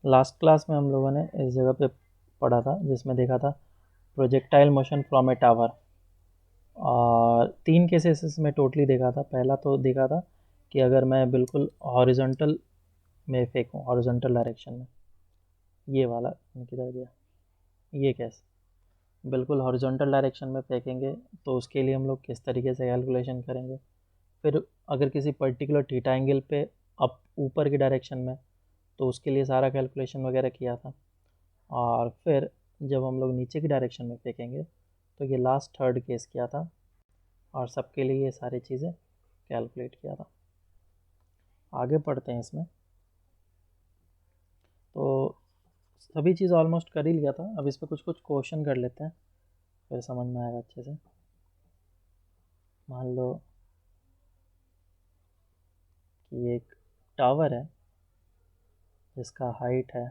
Last class में हम लोगों ने इस जगह पे पढ़ा था जिसमें देखा था projectile motion from A tower. और 3 केसेस इसमें टोटली देखा था। पहला तो देखा था कि अगर मैं बिल्कुल हॉरिजॉन्टल में फेंकूँ, हॉरिजॉन्टल डायरेक्शन में, ये वाला किधर गया, ये कैसे बिल्कुल हॉरिजॉन्टल डायरेक्शन में फेंकेंगे तो उसके लिए हम लोग किस तरीके से कैलकुलेशन करेंगे। फिर अगर किसी पर्टिकुलर थीटा एंगल पे अप ऊपर की डायरेक्शन में, तो उसके लिए सारा कैलकुलेशन वगैरह किया था। और फिर जब हम लोग नीचे की डायरेक्शन में फेंकेंगे तो ये लास्ट थर्ड केस किया था और सबके लिए ये सारी चीज़ें कैलकुलेट किया था। आगे पढ़ते हैं इसमें। तो सभी चीज़ ऑलमोस्ट कर ही लिया था। अब इस पर कुछ कुछ क्वेश्चन कर लेते हैं, फिर समझ में आएगा अच्छे से। मान लो कि एक टावर है जिसका हाइट है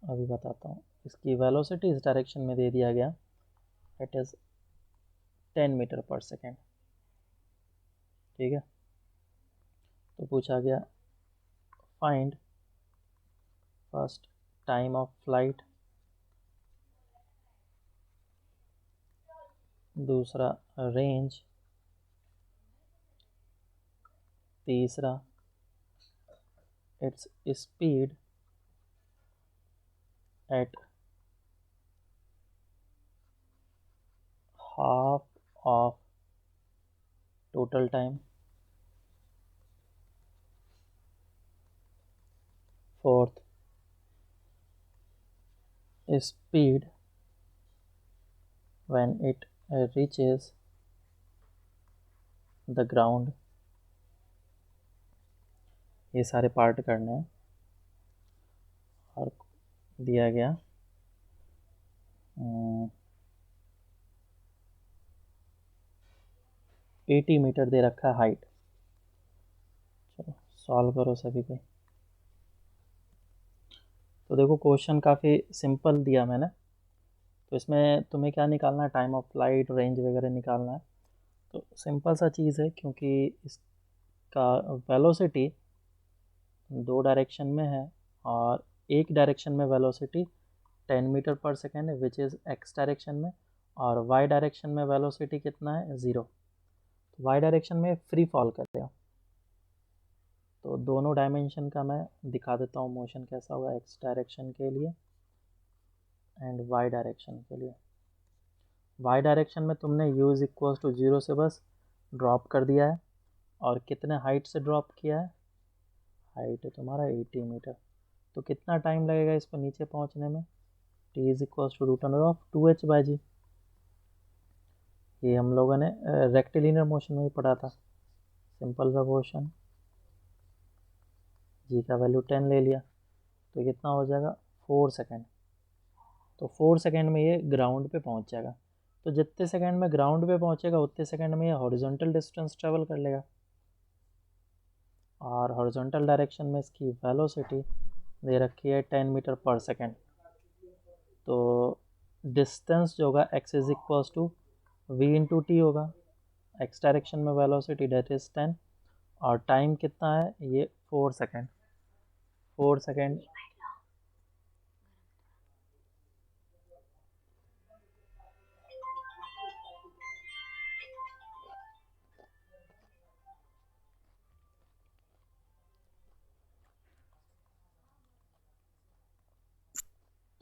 अभी बताता हूँ। इसकी वेलोसिटी इस डायरेक्शन में दे दिया गया, it is 10 metre per second. ठीक है, तो पूछा गया find first time of flight, दूसरा रेंज, तीसरा its speed at half of total time, fourth speed when it reaches the ground। ये सारे पार्ट करने हैं। और दिया गया 80 मीटर दे रखा है हाइट। चलो सॉल्व करो सभी को। तो देखो क्वेश्चन काफ़ी सिंपल दिया मैंने। तो इसमें तुम्हें क्या निकालना है, टाइम ऑफ फ्लाइट, रेंज वगैरह निकालना है। तो सिंपल सा चीज़ है, क्योंकि इसका वेलोसिटी 2 डायरेक्शन में है और एक डायरेक्शन में वेलोसिटी 10 मीटर पर सेकेंड है विच इज़ एक्स डायरेक्शन में, और वाई डायरेक्शन में वेलोसिटी कितना है, 0। तो वाई डायरेक्शन में फ्री फॉल करेगा। तो दोनों डायमेंशन का मैं दिखा देता हूँ मोशन कैसा होगा, एक्स डायरेक्शन के लिए एंड वाई डायरेक्शन के लिए। वाई डायरेक्शन में तुमने u इज़ इक्वल्स टू 0 से बस ड्रॉप कर दिया है। और कितने हाइट से ड्रॉप किया है, हाइट है तुम्हारा 80 मीटर। तो कितना टाइम लगेगा इस पर नीचे पहुंचने में, t is equals to root under of 2h/g। ये हम लोगों ने रेक्टिलिनियर मोशन में ही पढ़ा था। सिंपल सा क्वेश्चन। g का वैल्यू 10 ले लिया तो कितना हो जाएगा, 4 सेकेंड। तो 4 सेकेंड में ये ग्राउंड पे पहुंच जाएगा। तो जितने सेकेंड में ग्राउंड पे पहुंचेगा उतने सेकेंड में ये हॉरिजॉन्टल डिस्टेंस ट्रेवल कर लेगा। और हॉरिजॉन्टल डायरेक्शन में इसकी वेलोसिटी दे रखी है 10 मीटर पर सेकेंड। तो डिस्टेंस जो होगा x is equals to v into T होगा। x डायरेक्शन में वेलोसिटी डेट इज 10 और टाइम कितना है, ये 4 सेकेंड। 4 सेकेंड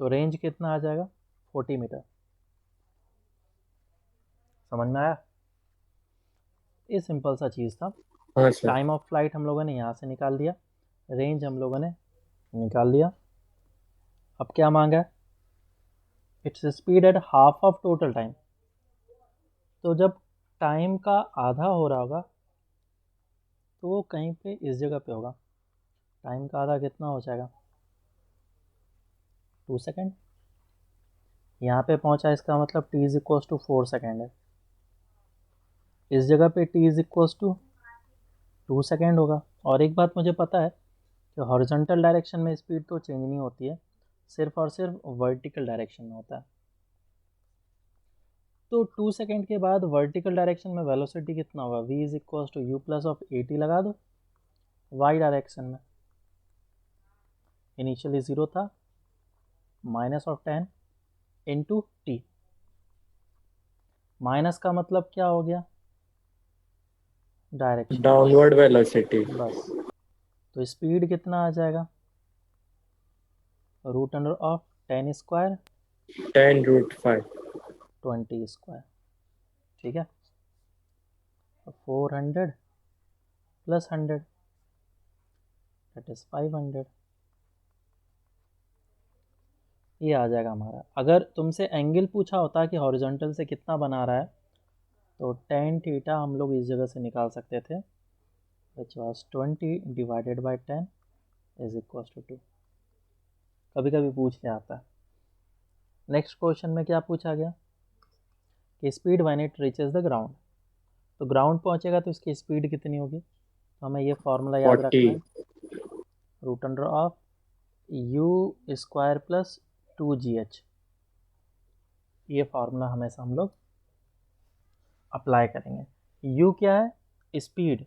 तो रेंज कितना आ जाएगा, 40 मीटर। समझ में आया। ये सिंपल सा चीज़ था। हाँ सर। टाइम ऑफ फ्लाइट हम लोगों ने यहाँ से निकाल दिया, रेंज हम लोगों ने निकाल दिया। अब क्या मांगा है, its speed at half of total time. तो जब टाइम का आधा हो रहा होगा तो वो कहीं पे इस जगह पे होगा। टाइम का आधा कितना हो जाएगा, 2 सेकेंड। यहाँ पे पहुँचा इसका मतलब t is equals to 4 second है। इस जगह पे t is equals to 2 second होगा। और एक बात मुझे पता है कि हॉरिजॉन्टल डायरेक्शन में स्पीड तो चेंज नहीं होती है, सिर्फ और सिर्फ वर्टिकल डायरेक्शन में होता है। तो 2 सेकेंड के बाद वर्टिकल डायरेक्शन में वेलोसिटी कितना होगा, v is equal to U plus of A T लगा दो। y डायरेक्शन में इनिशियली 0 था, minus of 10 into T. Minus का मतलब क्या हो गया, डायरेक्शन, डाउनवर्ड वेलोसिटी। बस। तो स्पीड कितना आ जाएगा, root under of 10 square 10√5। 20 square, ठीक है। 400 प्लस 100 दैट इज 500, ये आ जाएगा हमारा। अगर तुमसे एंगल पूछा होता कि हॉरिजॉन्टल से कितना बना रहा है, तो tan थीटा हम लोग इस जगह से निकाल सकते थे, which was 20 divided by 10 is equal to 2। कभी कभी पूछ लिया आता है। नेक्स्ट क्वेश्चन में क्या पूछा गया कि speed when it reaches the ground, तो ग्राउंड पहुंचेगा तो इसकी स्पीड कितनी होगी, तो हमें ये फॉर्मूला याद रखना 40। है, root under of you square plus 2gh। ये फार्मूला हमेशा हम लोग अप्लाई करेंगे। u क्या है, स्पीड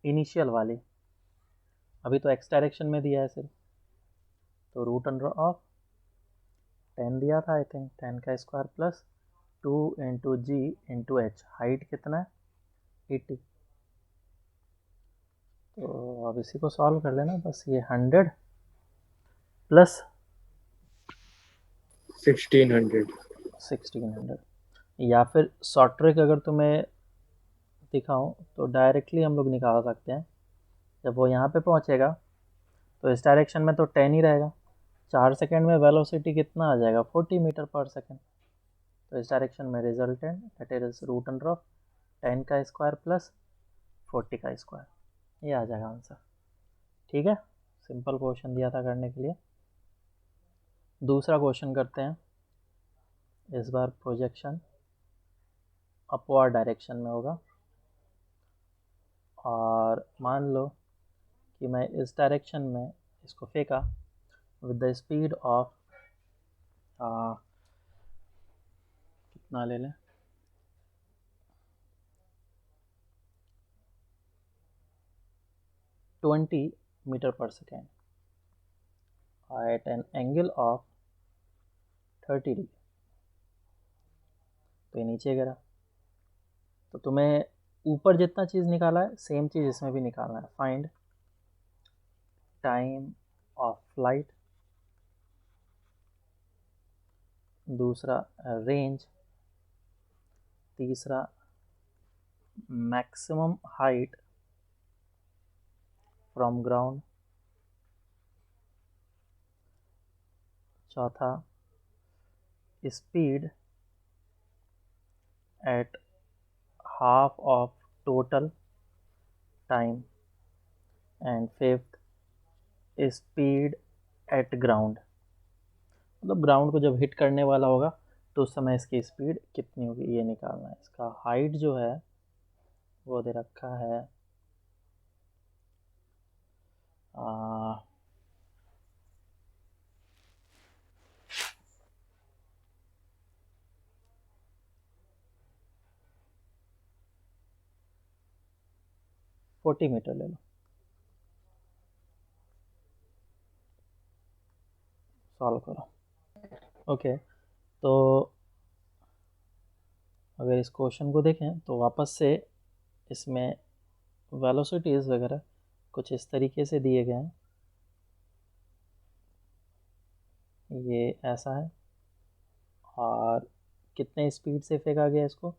इनिशियल वाली, अभी तो x डायरेक्शन में दिया है सिर्फ, तो रूट अंडर ऑफ 10 दिया था आई थिंक, 10 का स्क्वायर प्लस 2 इंटू जी इंटू एच, हाइट कितना है 80। तो अब इसी को सॉल्व कर लेना, बस ये 100 प्लस 1600। या फिर शॉर्ट ट्रिक अगर तुम्हें दिखाऊं तो डायरेक्टली हम लोग निकाल सकते हैं। जब वो यहाँ पे पहुँचेगा तो इस डायरेक्शन में तो 10 ही रहेगा, 4 सेकेंड में वेलोसिटी कितना आ जाएगा 40 मीटर पर सेकेंड। तो इस डायरेक्शन में resultant that is root under of 10 का स्क्वायर प्लस 40 का स्क्वायर, ये आ जाएगा आंसर। ठीक है, सिंपल क्वेश्चन दिया था करने के लिए। दूसरा क्वेश्चन करते हैं, इस बार प्रोजेक्शन अपवर्ड डायरेक्शन में होगा, और मान लो कि मैं इस डायरेक्शन में इसको फेंका विद द स्पीड ऑफ कितना ले लें, 20 metre per second at an angle of 30 degree. तो ये नीचे गिरा, तो तुम्हें ऊपर जितना चीज़ निकाला है सेम चीज़ इसमें भी निकालना है। फाइंड टाइम ऑफ फ्लाइट, दूसरा रेंज, तीसरा मैक्सिमम हाइट फ्रॉम ग्राउंड, चौथा speed at half of total time, and fifth speed at ground, मतलब ग्राउंड को जब हिट करने वाला होगा तो उस समय इसकी स्पीड कितनी होगी ये निकालना है। इसका हाइट जो है वो दे रखा है 40 मीटर ले लो, सॉल्व करो। ओके, तो अगर इस क्वेश्चन को देखें तो वापस से इसमें वेलोसिटीज़ वगैरह कुछ इस तरीके से दिए गए हैं, ये ऐसा है, और कितने स्पीड से फेंका गया इसको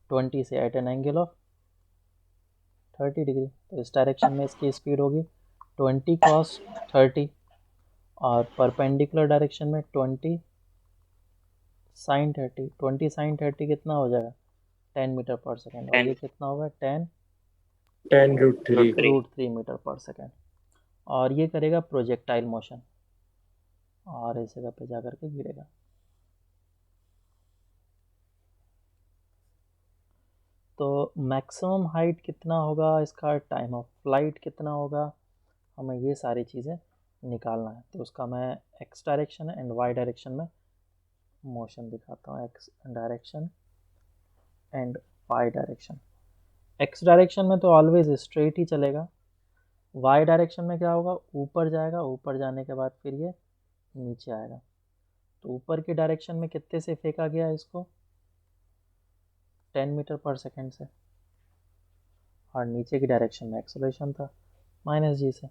20 से at an angle of 30 degree. तो इस डायरेक्शन में इसकी स्पीड होगी 20 cos 30, और परपेंडिकुलर डायरेक्शन में 20 sin 30। 20 sin 30 कितना हो जाएगा 10 मीटर पर सेकेंड, और ये कितना होगा 10 10√3। रूट 3 मीटर पर सेकेंड, और ये करेगा प्रोजेक्टाइल मोशन और इस जगह पे जा करके गिरेगा। तो मैक्सिमम हाइट कितना होगा इसका, टाइम ऑफ फ्लाइट कितना होगा, हमें ये सारी चीज़ें निकालना है। तो उसका मैं X direction and Y direction में मोशन दिखाता हूँ, X direction and Y direction. X direction में तो ऑलवेज स्ट्रेट ही चलेगा, वाई डायरेक्शन में क्या होगा, ऊपर जाएगा, ऊपर जाने के बाद फिर ये नीचे आएगा। तो ऊपर की डायरेक्शन में कितने से फेंका गया इसको, 10 मीटर पर सेकेंड से, और नीचे की डायरेक्शन में एक्सेलरेशन था -g से।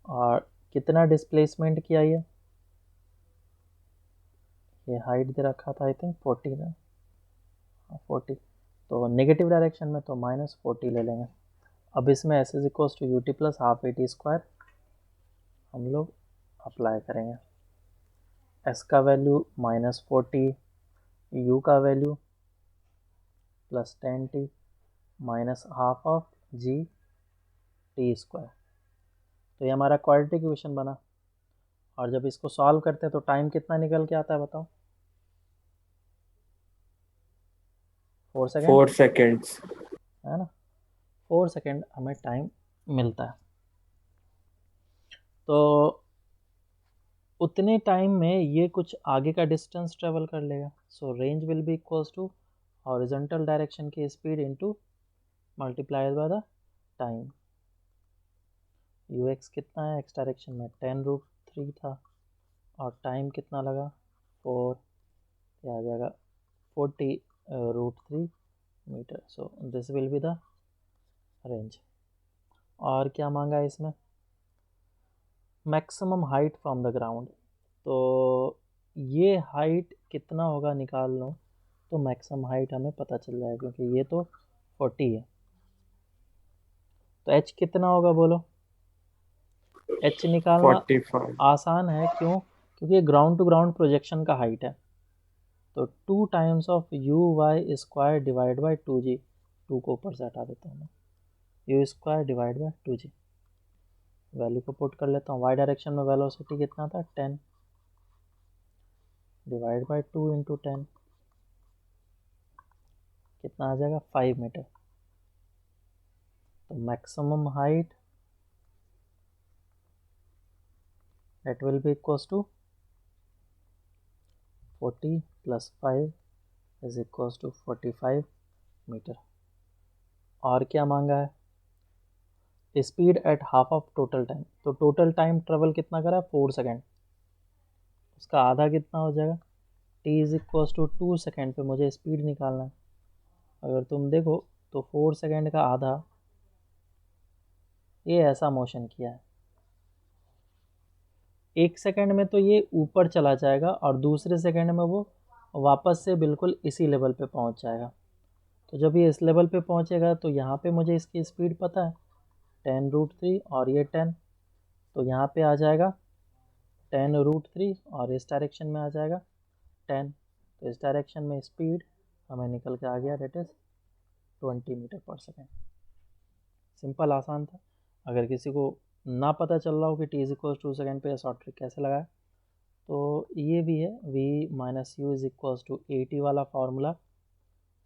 और कितना डिस्प्लेसमेंट किया ये हाइट दे रखा था आई थिंक 40 ना, 40, तो नेगेटिव डायरेक्शन में तो -40 ले लेंगे। अब इसमें S is equal to U T plus half A T square हम लोग अप्लाई करेंगे। एस का वैल्यू -40, यू का value +10t minus half of G T square. तो ये हमारा क्वाड्रेटिक इक्वेशन बना। और जब इसको सॉल्व करते हैं तो टाइम कितना निकल के आता है बताओ, 4 सेकेंड 4 seconds. है ना, 4 सेकेंड हमें टाइम मिलता है। तो उतने टाइम में ये कुछ आगे का डिस्टेंस ट्रेवल कर लेगा। So range will be equals to horizontal direction की speed into multiplied by the time. U x कितना है, एक्स डायरेक्शन में 10√3 था, और टाइम कितना लगा 4, क्या आ जाएगा 40√3 metre. So this will be the range. और क्या मांगा है इसमें, maximum height from the ground. तो ये हाइट कितना होगा निकाल लो, तो मैक्सिमम हाइट हमें पता चल जाएगा, क्योंकि ये तो 40 है। तो एच कितना होगा बोलो, एच निकालना 45. आसान है, क्यों, क्योंकि ये ग्राउंड टू ग्राउंड प्रोजेक्शन का हाइट है। तो 2 times of U Y square divide by 2g, 2 को ऊपर से हटा देता हूँ मैं, U square divide by 2g। Value को पुट कर लेता हूँ, वाई डायरेक्शन में वेलोसिटी कितना था 10 डिवाइड बाई 2 इंटू 10, कितना आ जाएगा 5 मीटर। तो maximum height that will be equals to 40 plus 5 is equals to 45 metre. और क्या मांगा है, speed at half of total time. तो टोटल टाइम ट्रेवल कितना करा, 4 सेकेंड, उसका आधा कितना हो जाएगा, t is equals to 2 second पे मुझे स्पीड निकालना है। अगर तुम देखो तो 4 सेकेंड का आधा, ये ऐसा मोशन किया है, 1 सेकेंड में तो ये ऊपर चला जाएगा, और दूसरे सेकेंड में वो वापस से बिल्कुल इसी लेवल पे पहुंच जाएगा। तो जब ये इस लेवल पे पहुंचेगा तो यहाँ पे मुझे इसकी स्पीड पता है 10√3, और ये 10, तो यहाँ पे आ जाएगा 10√3, और इस डायरेक्शन में आ जाएगा 10। तो इस डायरेक्शन में स्पीड हमें निकल के आ गया, that is 20 metre per second. Simple, आसान था। अगर किसी को ना पता चल रहा हो कि t इज इक्वल्स 2 सेकेंड पे शॉर्ट ट्रिक कैसे लगाए, तो ये भी है, v minus U is equals to AT वाला फार्मूला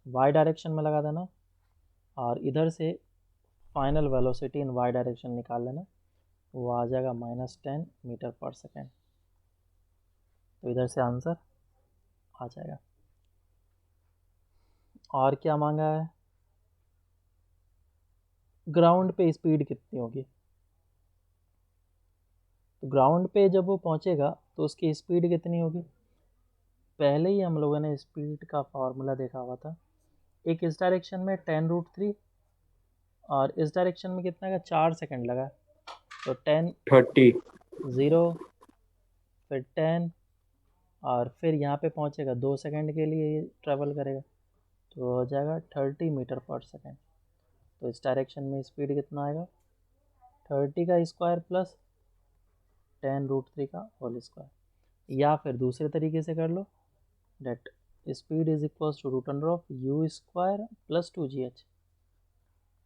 y डायरेक्शन में लगा देना, और इधर से final velocity in y direction निकाल लेना, वो आ जाएगा -10 मीटर पर सेकेंड। तो इधर से आंसर आ जाएगा। और क्या मांगा है, ग्राउंड पे स्पीड कितनी होगी। तो ग्राउंड पे जब वो पहुंचेगा तो उसकी स्पीड कितनी होगी, पहले ही हम लोगों ने स्पीड का फार्मूला देखा हुआ था। एक इस डायरेक्शन में 10√3, और इस डायरेक्शन में कितना का 4 सेकेंड लगा, तो 10, 30. 0, फिर 10, और फिर यहाँ पे पहुँचेगा 2 सेकेंड के लिए ये ट्रेवल करेगा, तो हो जाएगा 30 मीटर पर सेकेंड। तो इस डायरेक्शन में स्पीड कितना आएगा, 30 का स्क्वायर प्लस 10√3 का होल स्क्वायर। या फिर दूसरे तरीके से कर लो, that speed is equals to root under of you square plus 2gh,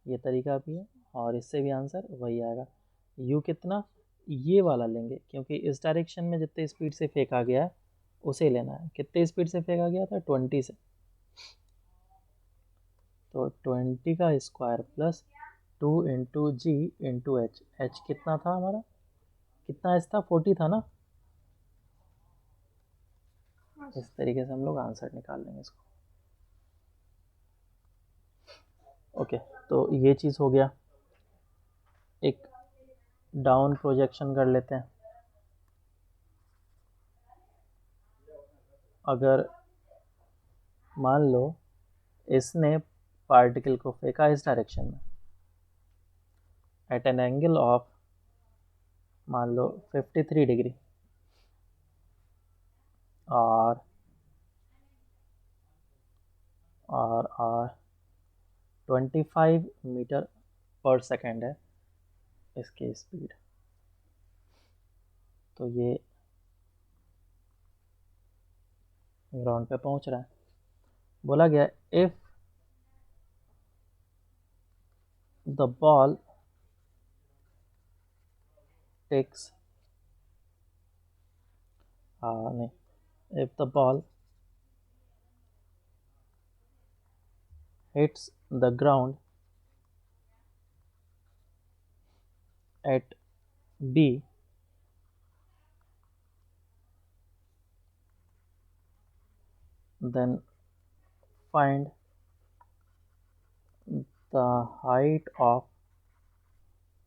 ये तरीका भी है, और इससे भी आंसर वही आएगा। u कितना, ये वाला लेंगे, क्योंकि इस डायरेक्शन में जितने स्पीड से फेंका गया है उसे लेना है। कितने स्पीड से फेंका गया था, 20 से, तो 20 का स्क्वायर प्लस 2 इंटू जी इंटू एच। एच कितना था हमारा, कितना एच था, 40 था ना, इस तरीके से हम लोग आंसर निकाल लेंगे इसको। ओके, तो ये चीज़ हो गया। एक डाउन प्रोजेक्शन कर लेते हैं। अगर मान लो इसने पार्टिकल को फेंका इस डायरेक्शन में एट एन एंगल ऑफ मान लो 53 डिग्री और 25 मीटर पर सेकेंड है इसकी स्पीड। तो ये ग्राउंड पे पहुंच रहा है। बोला गया इफ द बॉल टेक्स नहीं, if the ball hits the ground at B, then find the height of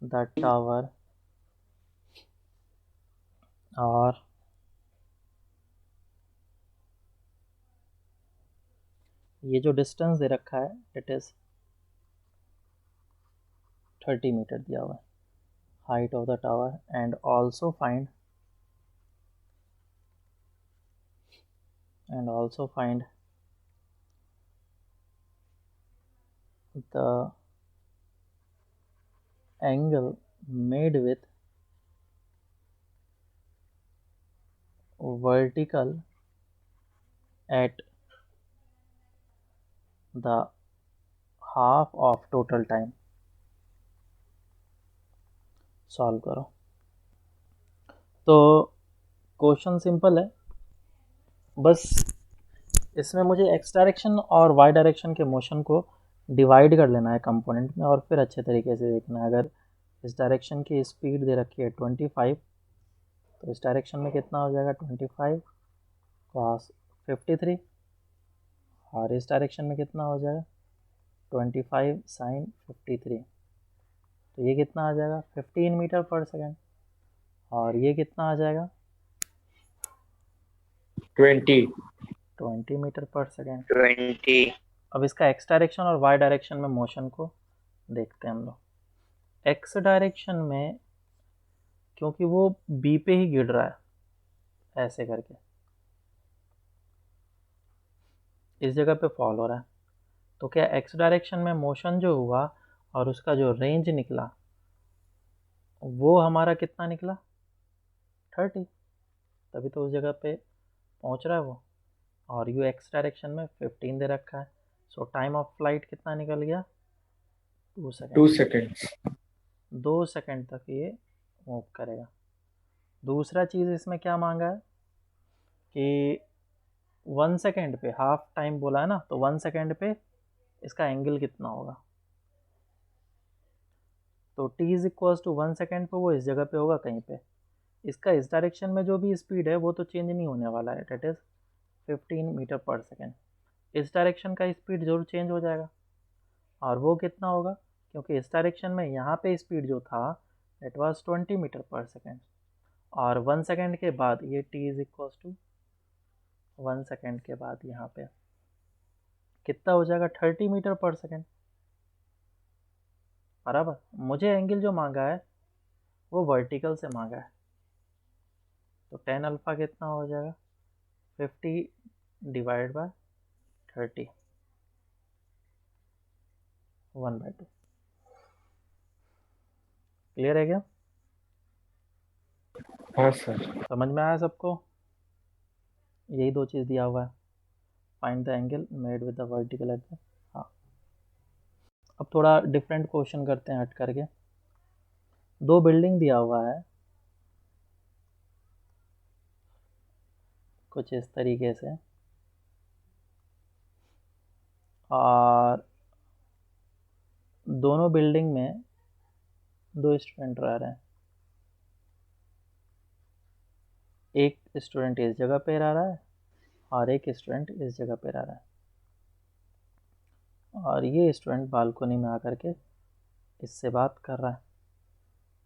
the tower और ये जो डिस्टेंस दे रखा है इट इज़ 30 मीटर दिया हुआ है, height of the tower, and also find the angle made with vertical at the half of total time। Solve करो। तो क्वेश्चन सिंपल है, बस इसमें मुझे एक्स डायरेक्शन और वाई डायरेक्शन के मोशन को डिवाइड कर लेना है कंपोनेंट में और फिर अच्छे तरीके से देखना है। अगर इस डायरेक्शन की स्पीड दे रखी है 25, तो इस डायरेक्शन में कितना हो जाएगा 25 cos 53, और इस डायरेक्शन में कितना हो जाएगा 25 sin 53। तो ये कितना आ जाएगा 15 मीटर पर सेकेंड, और ये कितना आ जाएगा 20 मीटर पर सेकेंड। 20 अब इसका एक्स डायरेक्शन और वाई डायरेक्शन में मोशन को देखते हैं हम लोग। एक्स डायरेक्शन में क्योंकि वो बी पे ही गिर रहा है ऐसे करके, इस जगह पे फॉल हो रहा है, तो क्या एक्स डायरेक्शन में मोशन जो हुआ और उसका जो रेंज निकला वो हमारा कितना निकला 30, तभी तो उस जगह पे पहुंच रहा है वो। और यू एक्स डायरेक्शन में 15 दे रखा है, सो टाइम ऑफ फ्लाइट कितना निकल गया 2 सेकेंड। 2 seconds 2 सेकेंड तक ये मूव करेगा। दूसरा चीज़ इसमें क्या मांगा है कि 1 सेकेंड पे हाफ टाइम बोला है ना, तो 1 सेकेंड पे इसका एंगल कितना होगा। तो t is equal to 1 second पे वो इस जगह पे होगा कहीं पे। इसका इस डायरेक्शन में जो भी स्पीड है वो तो चेंज नहीं होने वाला है, that is 15 metre per second. इस डायरेक्शन का स्पीड जरूर चेंज हो जाएगा, और वो कितना होगा क्योंकि इस डायरेक्शन में यहाँ पे स्पीड जो था it was 20 metre per second, और 1 सेकेंड के बाद ये t is equal to 1 second के बाद यहाँ पे कितना हो जाएगा 30 मीटर पर सेकेंड बराबर। मुझे एंगल जो मांगा है वो वर्टिकल से मांगा है, तो tan अल्फ़ा कितना हो जाएगा 50 डिवाइड बाय 30 1/2। क्लियर है क्या? हाँ सर। समझ में आया सबको? यही दो चीज़ दिया हुआ है, find the angle made with the vertical at the. हाँ, अब थोड़ा डिफरेंट क्वेश्चन करते हैं हट करके। दो बिल्डिंग दिया हुआ है कुछ इस तरीके से, और दोनों बिल्डिंग में दो स्टूडेंट रह रहे हैं। एक स्टूडेंट इस जगह पे रह रहा है और एक स्टूडेंट इस जगह पे रह रहा है, और ये स्टूडेंट बालकनी में आकर के इससे बात कर रहा है।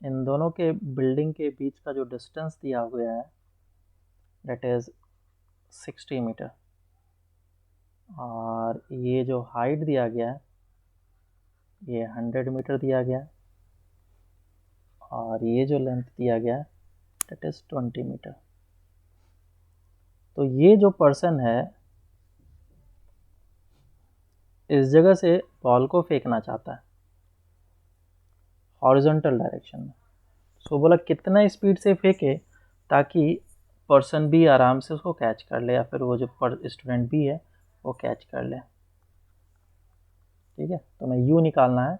इन दोनों के बिल्डिंग के बीच का जो डिस्टेंस दिया हुआ है दैट इज़ 60 मीटर, और ये जो हाइट दिया गया है ये 100 मीटर दिया गया है, और ये जो लेंथ दिया गया है दैट इज़ 20 मीटर। तो ये जो पर्सन है इस जगह से बॉल को फेंकना चाहता है हॉरिजॉन्टल डायरेक्शन में। सो बोला कितना स्पीड से फेंके ताकि पर्सन भी आराम से उसको कैच कर ले, या फिर वो जो स्टूडेंट भी है वो कैच कर ले। ठीक है, तो मैं यू निकालना है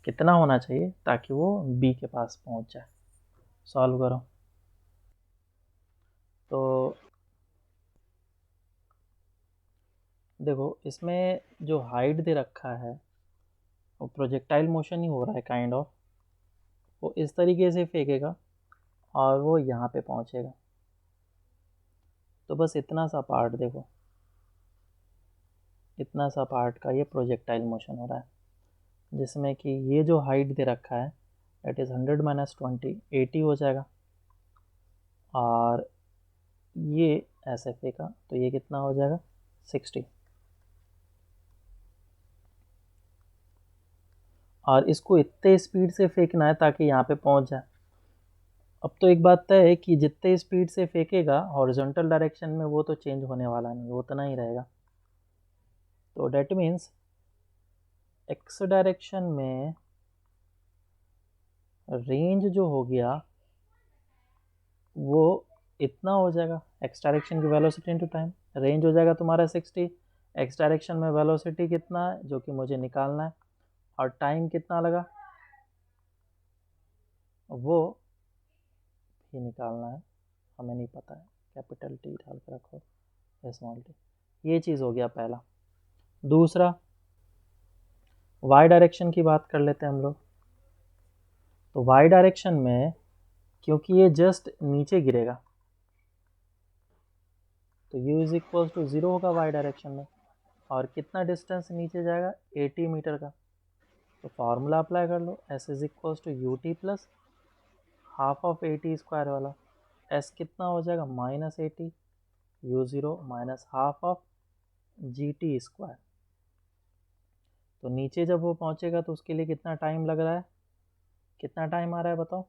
कितना होना चाहिए ताकि वो बी के पास पहुंच जाए। सॉल्व करो। तो देखो इसमें जो हाइट दे रखा है वो प्रोजेक्टाइल मोशन ही हो रहा है काइंड ऑफ। वो इस तरीके से फेंकेगा और वो यहाँ पे पहुँचेगा। तो बस इतना सा पार्ट देखो, इतना सा पार्ट का ये प्रोजेक्टाइल मोशन हो रहा है, जिसमें कि ये जो हाइट दे रखा है दैट इज़ 100 माइनस 20 80 हो जाएगा, और ये ऐसे फेंका तो ये कितना हो जाएगा 60। और इसको इतने स्पीड से फेंकना है ताकि यहाँ पे पहुँच जाए। अब तो एक बात तय है कि जितने स्पीड से फेंकेगा हॉरिजॉन्टल डायरेक्शन में वो तो चेंज होने वाला नहीं, वो उतना ही रहेगा। तो डेट मीन्स एक्स डायरेक्शन में रेंज जो हो गया वो इतना हो जाएगा, एक्स डायरेक्शन की वेलोसिटी इनटू टाइम। रेंज हो जाएगा तुम्हारा 60, एक्स डायरेक्शन में वेलोसिटी कितना है जो कि मुझे निकालना है, और टाइम कितना लगा वो भी निकालना है, हमें नहीं पता है। कैपिटल टी डाल के रखो, स्मॉल टी। ये चीज़ हो गया पहला। दूसरा वाई डायरेक्शन की बात कर लेते हैं हम लोग। तो वाई डायरेक्शन में क्योंकि ये जस्ट नीचे गिरेगा तो u इज इक्वल टू 0 होगा वाई डायरेक्शन में, और कितना डिस्टेंस नीचे जाएगा 80 मीटर का। तो फार्मूला अप्लाई कर लो, s is equal to U T plus half of 80 square वाला। s कितना हो जाएगा -80, u0 minus half of G T square. तो नीचे जब वो पहुंचेगा तो उसके लिए कितना टाइम लग रहा है, कितना टाइम आ रहा है बताओ,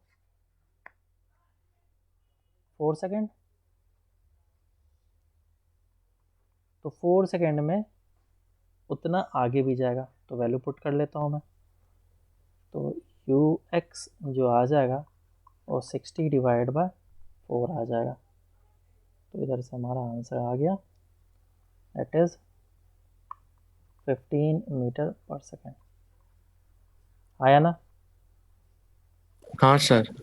4 सेकेंड। तो 4 सेकेंड में उतना आगे भी जाएगा, तो वैल्यू पुट कर लेता हूँ मैं। तो यू एक्स जो आ जाएगा वो 60 डिवाइड बाय 4 आ जाएगा। तो इधर से हमारा आंसर आ गया, that is 15 metre per second. आया ना? हाँ सर।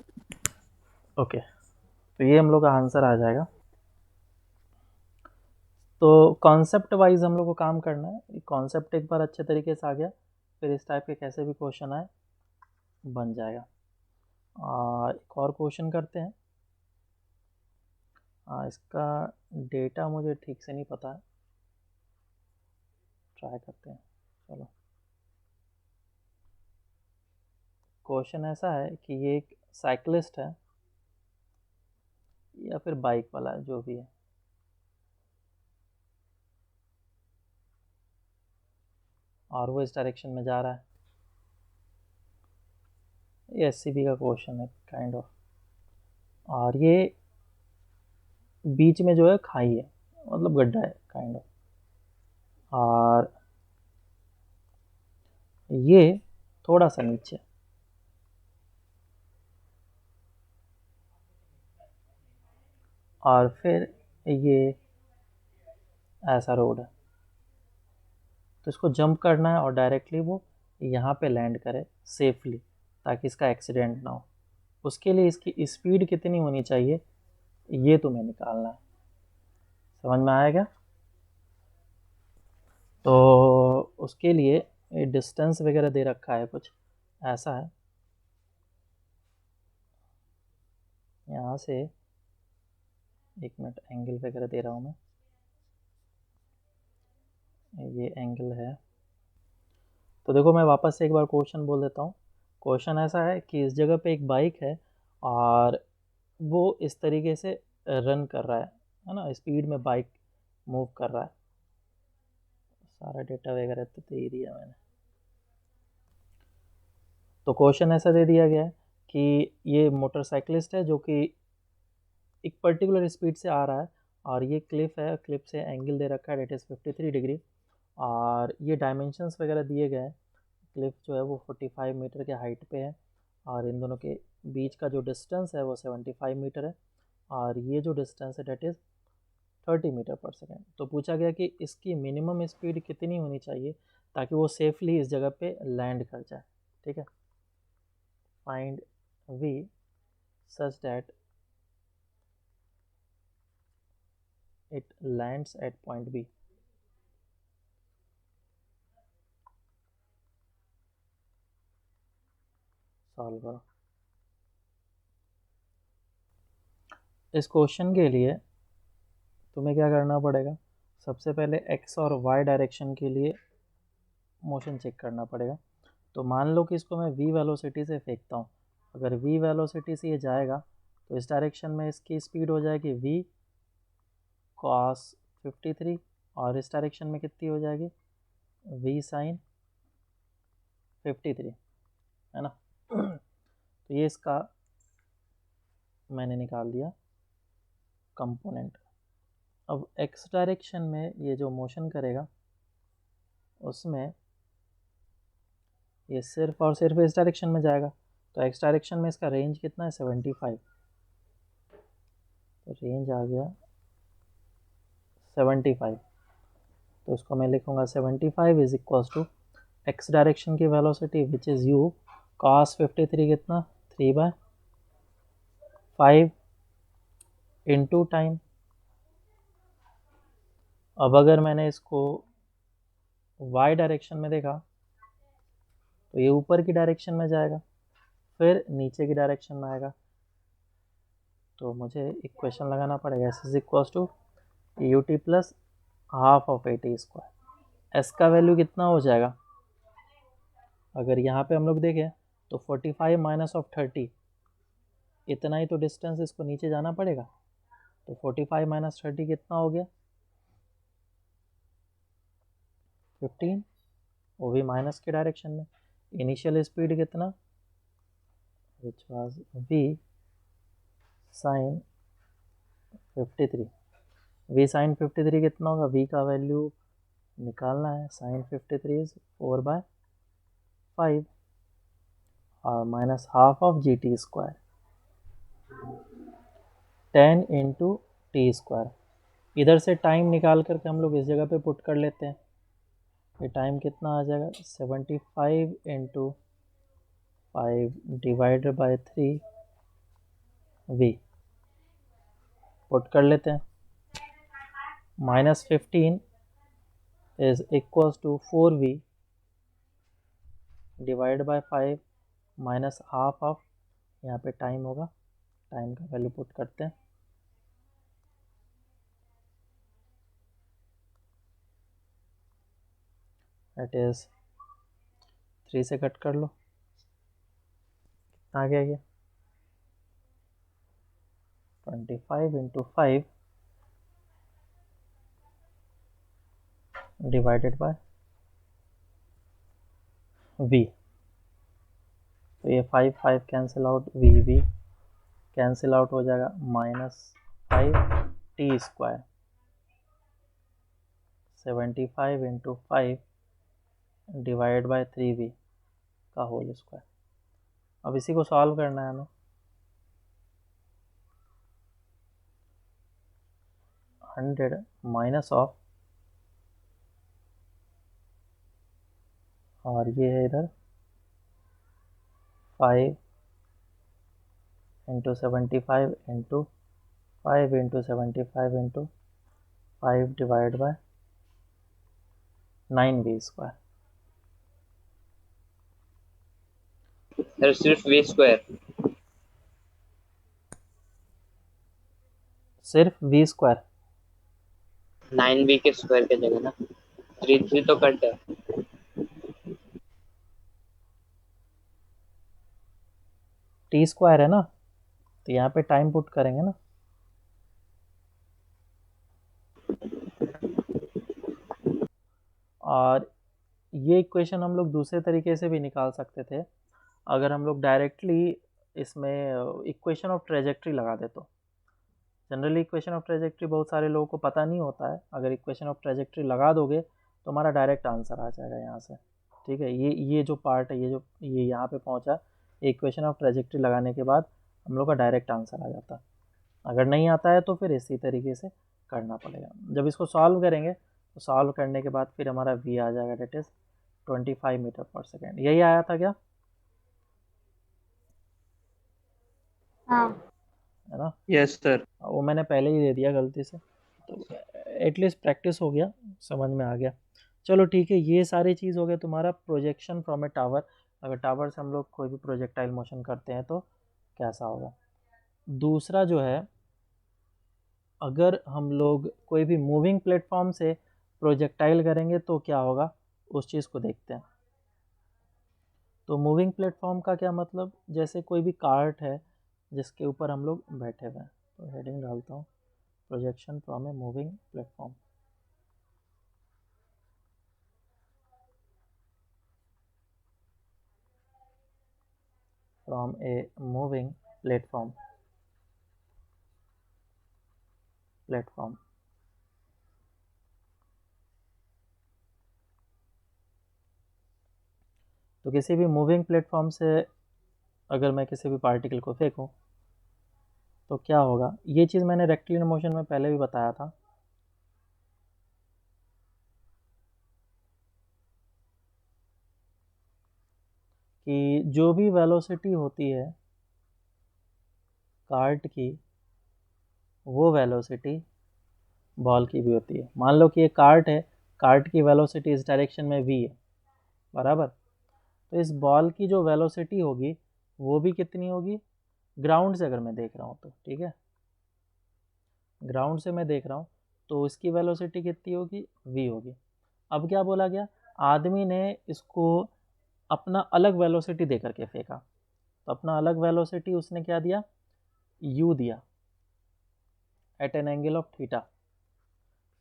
ओके, तो ये हम लोग का आंसर आ जाएगा। तो कॉन्सेप्ट वाइज हम लोग को काम करना है। कॉन्सेप्ट एक बार अच्छे तरीके से आ गया फिर इस टाइप के कैसे भी क्वेश्चन आए बन जाएगा। एक और क्वेश्चन करते हैं। इसका डेटा मुझे ठीक से नहीं पता है, ट्राई करते हैं। चलो, क्वेश्चन ऐसा है कि ये एक साइकिलिस्ट है या फिर बाइक वाला है, जो भी है, और वो इस डायरेक्शन में जा रहा है। ये एससीबी का क्वेश्चन है काइंड ऑफ, और ये बीच में जो है खाई है, मतलब गड्ढा है काइंड ऑफ, और ये थोड़ा सा नीचे, और फिर ये ऐसा रोड है। तो इसको जंप करना है और डायरेक्टली वो यहाँ पे लैंड करे सेफली ताकि इसका एक्सीडेंट ना हो। उसके लिए इसकी स्पीड कितनी होनी चाहिए ये तुम्हें निकालना है। समझ में आया क्या? तो उसके लिए डिस्टेंस वगैरह दे रखा है, कुछ ऐसा है। यहाँ से एक मिनट, एंगल वगैरह दे रहा हूँ मैं। ये एंगल है। तो देखो मैं वापस से एक बार क्वेश्चन बोल देता हूँ। क्वेश्चन ऐसा है कि इस जगह पे एक बाइक है और वो इस तरीके से रन कर रहा है ना, स्पीड में बाइक मूव कर रहा है। सारा डेटा वगैरह तो दे ही दिया मैंने। तो क्वेश्चन ऐसा दे दिया गया है कि ये मोटरसाइकिलिस्ट है जो कि एक पर्टिकुलर स्पीड से आ रहा है और ये क्लिफ है, क्लिफ से एंगल दे रखा है डेट इज़ 53 डिग्री और ये डायमेंशंस वगैरह दिए गए हैं। क्लिफ जो है वो 45 मीटर के हाइट पे है और इन दोनों के बीच का जो डिस्टेंस है वो 75 मीटर है और ये जो डिस्टेंस है that is 30 metre per second. तो पूछा गया कि इसकी मिनिमम स्पीड कितनी होनी चाहिए ताकि वो सेफली इस जगह पे लैंड कर जाए। ठीक है, find V such that it lands at point B. Solve करो। इस क्वेश्चन के लिए तुम्हें क्या करना पड़ेगा, सबसे पहले एक्स और वाई डायरेक्शन के लिए मोशन चेक करना पड़ेगा। तो मान लो कि इसको मैं v वेलोसिटी से फेंकता हूँ। अगर v वेलोसिटी से ये जाएगा तो इस डायरेक्शन में इसकी स्पीड हो जाएगी v cos 53 और इस डायरेक्शन में कितनी हो जाएगी v sin 53, है ना। तो ये इसका मैंने निकाल दिया कंपोनेंट। अब x डायरेक्शन में ये जो मोशन करेगा उसमें ये सिर्फ और सिर्फ इस डायरेक्शन में जाएगा। तो x डायरेक्शन में इसका रेंज कितना है 75। तो रेंज आ गया 75। तो इसको मैं लिखूंगा 75 is equals to x direction की velocity which is u cos 53 कितना 3/5 इंटू टाइम। अब अगर मैंने इसको y डायरेक्शन में देखा तो ये ऊपर की डायरेक्शन में जाएगा फिर नीचे की डायरेक्शन में आएगा। तो मुझे इक्वेशन लगाना पड़ेगा s is equals to U T plus half of A T square. S का वैल्यू कितना हो जाएगा, अगर यहाँ पे हम लोग देखें तो 45 माइनस ऑफ 30, इतना ही तो डिस्टेंस इसको नीचे जाना पड़ेगा। तो 45 माइनस 30 कितना हो गया 15, वो भी माइनस के डायरेक्शन में। इनिशियल स्पीड कितना which was v sine 53। v sine 53 कितना होगा, v का वैल्यू निकालना है, साइन 53 इज 4/5 और minus half of G T square 10 into T square. इधर से टाइम निकाल करके हम लोग इस जगह पे पुट कर लेते हैं। ये टाइम कितना आ जाएगा 75 into 5 divided by 3 v put कर लेते हैं। -15 is equals to 4v divide by 5 minus half of, यहाँ पे टाइम होगा, टाइम का वैल्यू पुट करते हैं। दैट इज 3 से कट कर लो, कितना आ गया ये 25 इंटू 5 डिवाइडेड बाय v। तो ये 5 5 cancel out, v cancel out हो जाएगा, -5 T square 75 into 5 divide by 3v का होल स्क्वायर। अब इसी को सॉल्व करना है हमें। 100 माइनस ऑफ, और ये है इधर 5 into 75 into 5 into 75 into 5 divide by 9v square. Sir सिर्फ v स्क्वायर, सिर्फ v स्क्वायर 9v के स्क्वायर के जगह ना। 3 तो कट है। टी स्क्वायर है ना, तो यहाँ पे टाइम पुट करेंगे ना। और ये इक्वेशन हम लोग दूसरे तरीके से भी निकाल सकते थे, अगर हम लोग डायरेक्टली इसमें इक्वेशन ऑफ ट्रेजेक्ट्री लगा दे तो। जनरली इक्वेशन ऑफ ट्रेजेक्ट्री बहुत सारे लोगों को पता नहीं होता है, अगर इक्वेशन ऑफ ट्रेजेक्ट्री लगा दोगे तो हमारा डायरेक्ट आंसर आ जाएगा यहाँ से। ठीक है, ये जो पार्ट है, ये यहाँ पे पहुँचा, इक्वेशन ऑफ ट्रेजेक्ट्री लगाने के बाद हम लोग का डायरेक्ट आंसर आ जाता। अगर नहीं आता है तो फिर इसी तरीके से करना पड़ेगा। जब इसको सॉल्व करेंगे तो सॉल्व करने के बाद फिर हमारा v आ जाएगा, that is 25 metre per second. यही आया था क्या? हाँ है ना? Yes sir. वो मैंने पहले ही दे दिया गलती से, तो एटलीस्ट प्रैक्टिस हो गया, समझ में आ गया। चलो ठीक है, ये सारी चीज़ हो गया तुम्हारा प्रोजेक्शन फ्रॉम ए टावर। अगर टावर से हम लोग कोई भी प्रोजेक्टाइल मोशन करते हैं तो कैसा होगा। दूसरा जो है, अगर हम लोग कोई भी मूविंग प्लेटफॉर्म से प्रोजेक्टाइल करेंगे तो क्या होगा, उस चीज़ को देखते हैं। तो मूविंग प्लेटफॉर्म का क्या मतलब, जैसे कोई भी कार्ट है जिसके ऊपर हम लोग बैठे हुए हैं, तो हेडिंग डालता हूँ, projection from a moving platform. From a moving platform तो किसी भी मूविंग प्लेटफॉर्म से अगर मैं किसी भी पार्टिकल को फेंकूं तो क्या होगा, ये चीज़ मैंने रेक्टिलिनियर मोशन में पहले भी बताया था। कि जो भी वेलोसिटी होती है कार्ट की, वो वेलोसिटी बॉल की भी होती है। मान लो कि ये कार्ट है, कार्ट की वेलोसिटी इस डायरेक्शन में v है, बराबर। तो इस बॉल की जो वेलोसिटी होगी वो भी कितनी होगी, ग्राउंड से अगर मैं देख रहा हूँ तो, ठीक है, ग्राउंड से मैं देख रहा हूँ तो इसकी वेलोसिटी कितनी होगी, v होगी। अब क्या बोला गया, आदमी ने इसको अपना अलग वेलोसिटी दे करके फेंका, तो अपना अलग वेलोसिटी उसने क्या दिया, u दिया, at an angle of theta.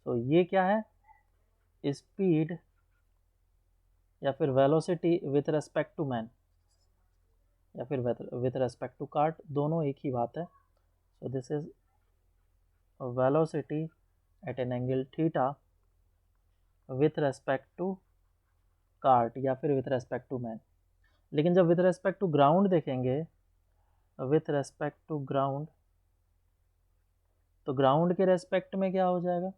तो ये क्या है, स्पीड या फिर velocity with respect to man, या फिर विथ रेस्पेक्ट टू कार्ट, दोनों एक ही बात है। So this is velocity at an angle theta with respect to cart या फिर विथ रेस्पेक्ट टू मैन। लेकिन जब विथ रेस्पेक्ट टू ग्राउंड देखेंगे, विथ रेस्पेक्ट टू ग्राउंड, तो ग्राउंड के रेस्पेक्ट में क्या हो जाएगा,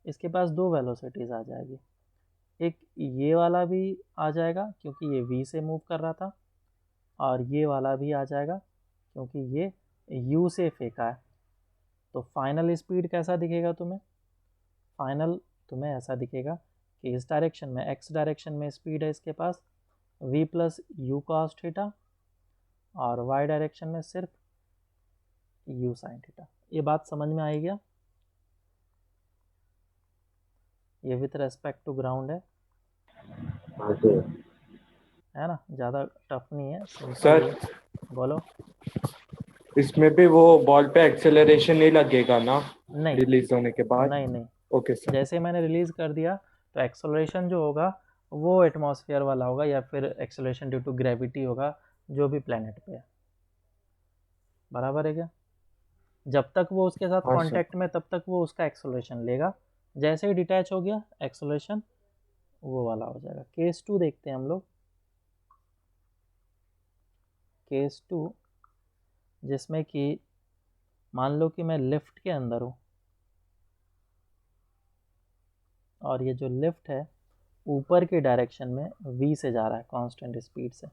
इसके पास दो वेलोसिटीज़ आ जाएगी। एक ये वाला भी आ जाएगा क्योंकि ये v से मूव कर रहा था, और ये वाला भी आ जाएगा क्योंकि ये u से फेंका है। तो फाइनल स्पीड कैसा दिखेगा तुम्हें, फाइनल तुम्हें ऐसा दिखेगा कि इस डायरेक्शन में, x डायरेक्शन में स्पीड है इसके पास v plus you cos theta, और y डायरेक्शन में सिर्फ u साइन थीटा। ये बात समझ में आई क्या? ये विथ रेस्पेक्ट टू ग्राउंड है ना, ज़्यादा टफ नहीं है, सिंपल सर है। बोलो। इसमें भी वो बॉल पे एक्सेलरेशन नहीं लगेगा ना नहीं रिलीज होने के बाद? नहीं नहीं, ओके सर। जैसे मैंने रिलीज़ कर दिया तो एक्सेलरेशन जो होगा वो एटमॉस्फेयर वाला होगा, या फिर एक्सेलरेशन ड्यू टू ग्रेविटी होगा, जो भी प्लेनेट पे है, बराबर है क्या। जब तक वो उसके साथ हाँ सर। कांटेक्ट में, तब तक वो उसका एक्सेलरेशन लेगा, जैसे ही डिटैच हो गया एक्सेलरेशन वो वाला हो जाएगा। केस 2 देखते हैं हम लोग, केस 2, जिसमें कि मान लो कि मैं लिफ्ट के अंदर हूँ, और ये जो लिफ्ट है ऊपर के डायरेक्शन में v से जा रहा है कांस्टेंट स्पीड से,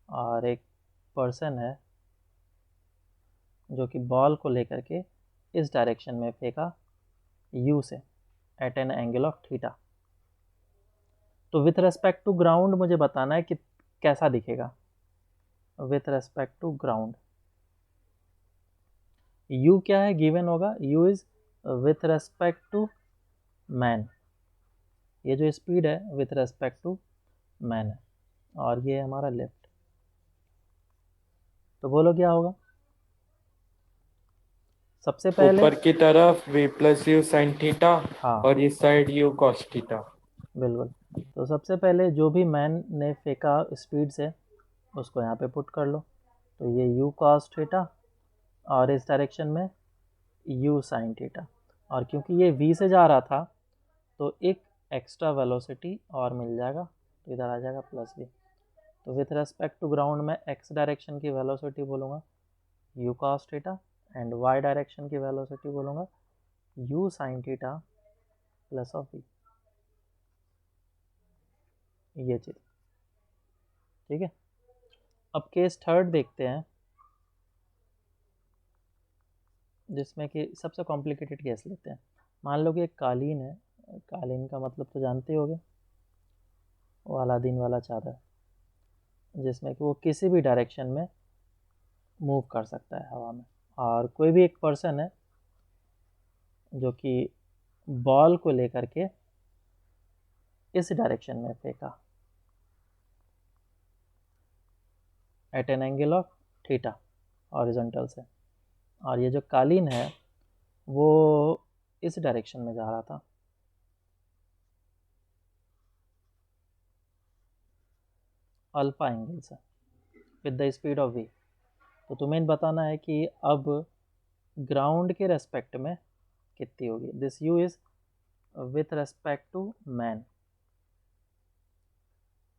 और एक पर्सन है जो कि बॉल को लेकर के इस डायरेक्शन में फेंका u से at an angle of theta. तो विथ रेस्पेक्ट टू ग्राउंड मुझे बताना है कि कैसा दिखेगा। With respect to ground u क्या है, गिवन होगा, u is with respect to man, ये जो स्पीड है विथ रेस्पेक्ट टू मैन है, और ये हमारा लेफ्ट। तो बोलो क्या होगा। सबसे पहले ऊपर की तरफ v plus you sine theta हाँ और इस साइड u cos थीटा। बिल्कुल। तो सबसे पहले जो भी मैन ने फेंका स्पीड से उसको यहाँ पे पुट कर लो। तो ये u cos थीटा और इस डायरेक्शन में u sin थीटा, और क्योंकि ये v से जा रहा था तो एक एक्स्ट्रा वेलोसिटी और मिल जाएगा, तो इधर आ जाएगा प्लस v। तो विथ रेस्पेक्ट टू ग्राउंड में x डायरेक्शन की वेलोसिटी बोलूँगा u cos theta, and y direction की वेलोसिटी बोलूँगा u sin theta plus of v। ये चीज़ ठीक है। अब केस थर्ड देखते हैं, जिसमें कि सबसे कॉम्प्लिकेटेड केस लेते हैं। मान लो कि एक कालीन है, कालीन का मतलब तो जानते ही होगे, वो अलादीन वाला चादर, जिसमें कि वो किसी भी डायरेक्शन में मूव कर सकता है हवा में, और कोई भी एक पर्सन है जो कि बॉल को लेकर के इस डायरेक्शन में फेंका at an angle of theta horizontal से, और ये जो कालीन है वो इस डायरेक्शन में जा रहा था। अल्फा एंगल से with the speed of v। तो तुम्हें बताना है कि अब ग्राउंड के रेस्पेक्ट में कितनी होगी। This u is with respect to man.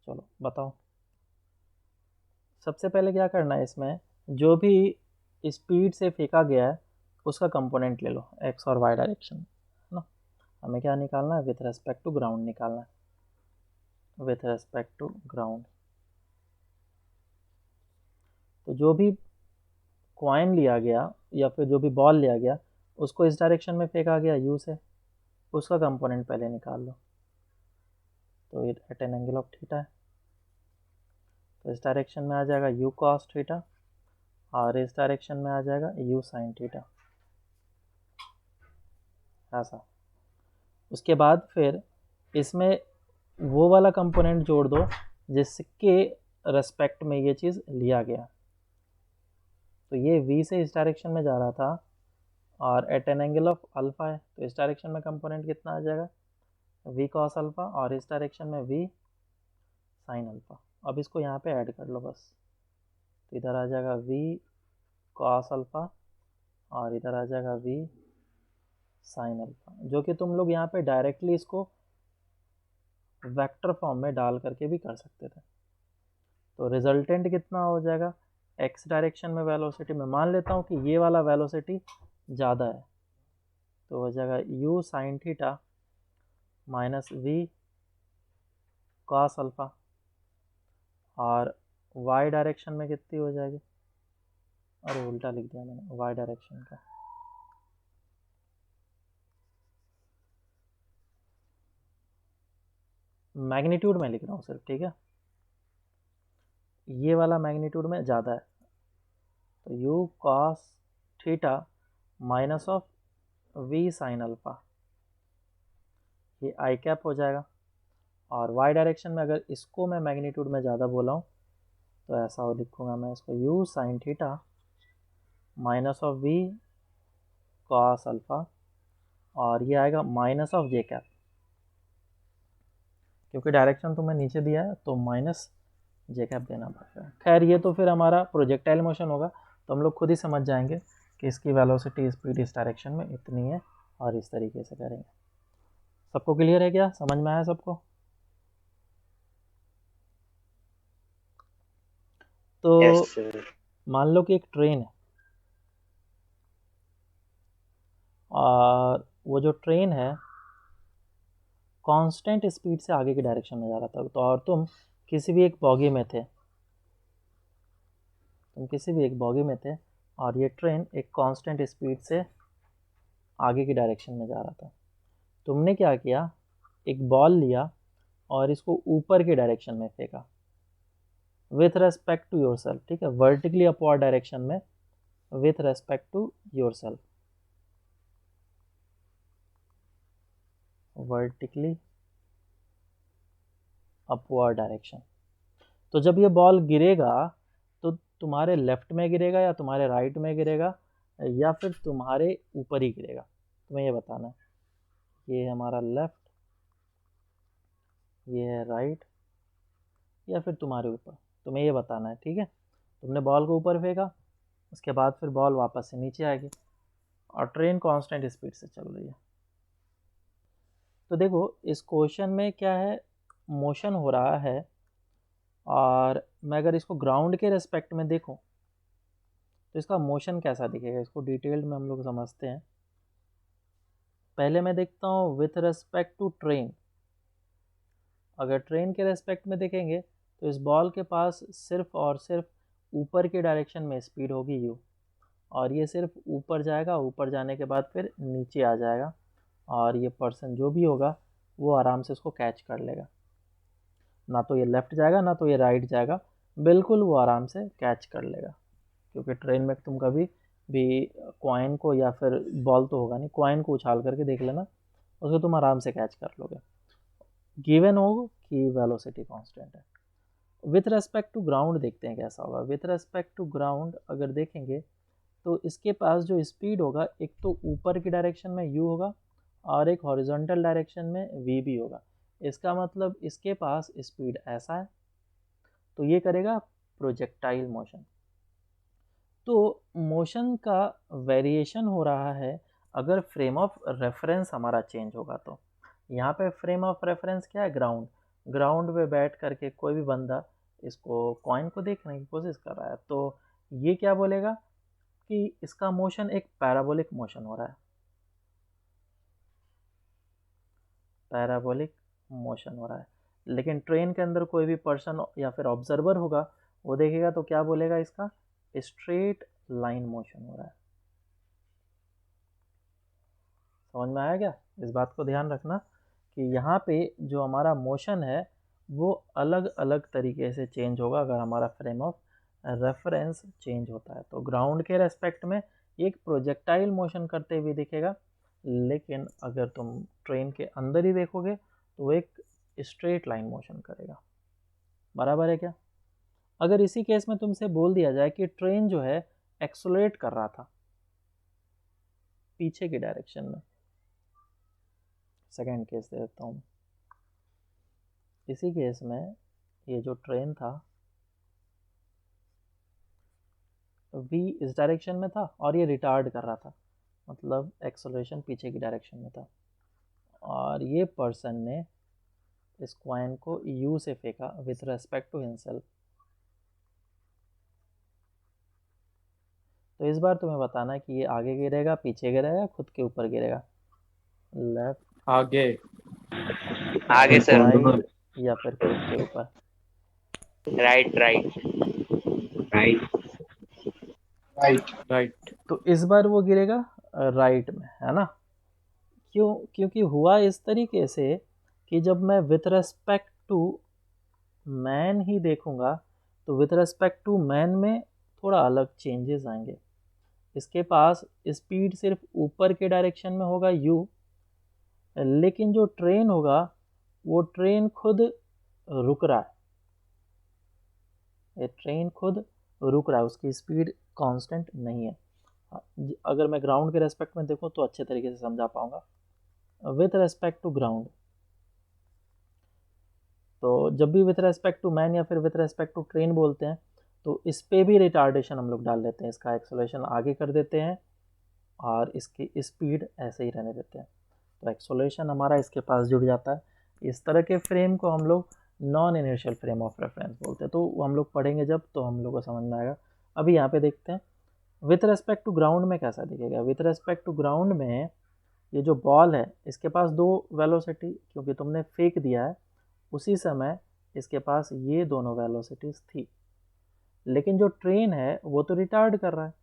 चलो बताओ। सबसे पहले क्या करना है, इसमें जो भी स्पीड से फेंका गया है उसका कंपोनेंट ले लो, x और y डायरेक्शन ना। हमें क्या निकालना है, विथ रेस्पेक्ट टू ग्राउंड निकालना है, विथ रेस्पेक्ट टू ग्राउंड। तो जो भी कॉइन लिया गया या फिर जो भी बॉल लिया गया उसको इस डायरेक्शन में फेंका गया u से, उसका कंपोनेंट पहले निकाल लो। तो ये at an angle of theta है, तो इस डायरेक्शन में आ जाएगा u cos थीटा, और इस डायरेक्शन में आ जाएगा u sin थीटा, ऐसा। उसके बाद फिर इसमें वो वाला कंपोनेंट जोड़ दो जिसके रेस्पेक्ट में ये चीज़ लिया गया। तो ये v से इस डायरेक्शन में जा रहा था और at an angle of alpha है, तो इस डायरेक्शन में कंपोनेंट कितना आ जाएगा, v cos अल्फा, और इस डायरेक्शन में v sin अल्फा। अब इसको यहाँ पे ऐड कर लो बस, तो इधर आ जाएगा v cos अल्फा और इधर आ जाएगा v sin अल्फा, जो कि तुम लोग यहाँ पे डायरेक्टली इसको वेक्टर फॉर्म में डाल करके भी कर सकते थे। तो रिजल्टेंट कितना हो जाएगा, x डायरेक्शन में वेलोसिटी में मान लेता हूँ कि ये वाला वेलोसिटी ज़्यादा है, तो हो जाएगा u sin theta minus v cos alpha, और y डायरेक्शन में कितनी हो जाएगी, अरे उल्टा लिख दिया मैंने y डायरेक्शन का। मैग्नीट्यूड में लिख रहा हूँ सिर्फ, ठीक है, ये वाला मैग्नीट्यूड में ज़्यादा है, तो u cos theta minus of v sin alpha, ये आई कैप हो जाएगा। और y डायरेक्शन में अगर इसको मैं मैग्नीट्यूड में ज़्यादा बोला हूँ तो ऐसा हो लिखूँगा मैं इसको, u sin theta minus of v cos alpha, और ये आएगा माइनस ऑफ जे कैप, क्योंकि डायरेक्शन तुम्हें नीचे दिया है तो माइनस जे कैप देना पड़ेगा। खैर ये तो फिर हमारा प्रोजेक्टाइल मोशन होगा, तो हम लोग खुद ही समझ जाएंगे कि इसकी वेलोसिटी स्पीड इस डायरेक्शन में इतनी है, और इस तरीके से करेंगे। सबको क्लियर है क्या, समझ में आया सबको। तो यस सर। मान लो कि एक ट्रेन है, और वो जो ट्रेन है कांस्टेंट स्पीड से आगे की डायरेक्शन में जा रहा था, तो और तुम किसी भी एक बॉगी में थे, और ये ट्रेन एक कांस्टेंट स्पीड से आगे की डायरेक्शन में जा रहा था। तुमने क्या किया, एक बॉल लिया और इसको ऊपर की डायरेक्शन में फेंका with respect to yourself, ठीक है, वर्टिकली अपवर्ड डायरेक्शन में with respect to yourself, vertically upward direction. तो जब ये बॉल गिरेगा तो तुम्हारे लेफ्ट में गिरेगा या तुम्हारे राइट में गिरेगा या फिर तुम्हारे ऊपर ही गिरेगा, तुम्हें ये बताना है। ये है हमारा लेफ्ट, ये है राइट, या फिर तुम्हारे ऊपर, तुम्हें ये बताना है। ठीक है, तुमने बॉल को ऊपर फेंका, उसके बाद फिर बॉल वापस से नीचे आएगी और ट्रेन कांस्टेंट स्पीड से चल रही है। तो देखो इस क्वेश्चन में क्या है, मोशन हो रहा है, और मैं अगर इसको ग्राउंड के रेस्पेक्ट में देखूं तो इसका मोशन कैसा दिखेगा, इसको डिटेल्ड में हम लोग समझते हैं। पहले मैं देखता हूँ विथ रेस्पेक्ट टू ट्रेन। अगर ट्रेन के रेस्पेक्ट में देखेंगे तो इस बॉल के पास सिर्फ और सिर्फ ऊपर की डायरेक्शन में स्पीड होगी u, और ये सिर्फ ऊपर जाएगा, ऊपर जाने के बाद फिर नीचे आ जाएगा, और ये पर्सन जो भी होगा वो आराम से उसको कैच कर लेगा। ना तो ये लेफ़्ट जाएगा ना तो ये राइट जाएगा, बिल्कुल वो आराम से कैच कर लेगा। क्योंकि ट्रेन में तुम कभी भी कॉइन को, या फिर बॉल तो होगा नहीं, कॉइन को उछाल करके देख लेना, उसको तुम आराम से कैच कर लोगे, गिवन हो कि वेलोसिटी कांस्टेंट है। विथ रेस्पेक्ट टू ग्राउंड देखते हैं कैसा होगा। विथ रेस्पेक्ट टू ग्राउंड अगर देखेंगे तो इसके पास जो स्पीड होगा, एक तो ऊपर की डायरेक्शन में u होगा और एक हॉरिजॉन्टल डायरेक्शन में v भी होगा। इसका मतलब इसके पास स्पीड ऐसा है, तो ये करेगा प्रोजेक्टाइल मोशन। तो मोशन का वेरिएशन हो रहा है अगर फ्रेम ऑफ रेफरेंस हमारा चेंज होगा। तो यहाँ पे फ्रेम ऑफ रेफरेंस क्या है, ग्राउंड। ग्राउंड पे बैठ करके कोई भी बंदा इसको कॉइन को देखने की कोशिश कर रहा है, तो ये क्या बोलेगा कि इसका मोशन एक पैराबोलिक मोशन हो रहा है, पैराबोलिक मोशन हो रहा है। लेकिन ट्रेन के अंदर कोई भी पर्सन या फिर ऑब्जर्वर होगा, वो देखेगा तो क्या बोलेगा, इसका स्ट्रेट लाइन मोशन हो रहा है। समझ में आया क्या? इस बात को ध्यान रखना कि यहाँ पे जो हमारा मोशन है वो अलग अलग तरीके से चेंज होगा अगर हमारा फ्रेम ऑफ रेफरेंस चेंज होता है। तो ग्राउंड के रेस्पेक्ट में एक प्रोजेक्टाइल मोशन करते हुए दिखेगा, लेकिन अगर तुम ट्रेन के अंदर ही देखोगे तो वो एक स्ट्रेट लाइन मोशन करेगा। बराबर है क्या? अगर इसी केस में तुमसे बोल दिया जाए कि ट्रेन जो है एक्सलरेट कर रहा था पीछे की डायरेक्शन में, सेकेंड केस दे देता हूँ। इसी केस में ये जो ट्रेन था v इस डायरेक्शन में था और ये रिटार्ड कर रहा था, मतलब एक्सेलरेशन पीछे की डायरेक्शन में था, और ये पर्सन ने इस कॉइन को u से फेंका विथ रेस्पेक्ट टू हिमसेल्फ। तो इस बार तुम्हें बताना है कि ये आगे गिरेगा, पीछे गिरेगा, खुद के ऊपर गिरेगा, लेफ्ट, आगे आगे सर, राइट, या फिर खुद के ऊपर। Right right right right. तो इस बार वो गिरेगा राइट में, है ना? क्यों? क्योंकि हुआ इस तरीके से कि जब मैं विथ रेस्पेक्ट टू मैन ही देखूंगा तो विथ रेस्पेक्ट टू मैन में थोड़ा अलग चेंजेस आएंगे। इसके पास स्पीड सिर्फ ऊपर के डायरेक्शन में होगा u, लेकिन जो ट्रेन होगा वो ट्रेन खुद रुक रहा है, ये ट्रेन खुद रुक रहा है, उसकी स्पीड कांस्टेंट नहीं है। अगर मैं ग्राउंड के रेस्पेक्ट में देखूं तो अच्छे तरीके से समझा पाऊंगा। विथ रेस्पेक्ट टू ग्राउंड, तो जब भी विथ रेस्पेक्ट टू मैन या फिर विथ रेस्पेक्ट टू ट्रेन बोलते हैं तो इस पे भी रिटार्डेशन हम लोग डाल देते हैं, इसका एक्सेलरेशन आगे कर देते हैं और इसकी स्पीड ऐसे ही रहने देते हैं, तो एक्सेलरेशन हमारा इसके पास जुड़ जाता है। इस तरह के फ्रेम को हम लोग non inertial frame of reference बोलते हैं। तो हम लोग पढ़ेंगे जब तो हम लोग को समझ में आएगा। अभी यहाँ पे देखते हैं विथ रेस्पेक्ट टू ग्राउंड में कैसा दिखेगा। विथ रेस्पेक्ट टू ग्राउंड में ये जो बॉल है इसके पास दो वेलोसिटी, क्योंकि तुमने फेंक दिया है उसी समय इसके पास ये दोनों वेलोसिटीज थी, लेकिन जो ट्रेन है वो तो रिटार्ड कर रहा है,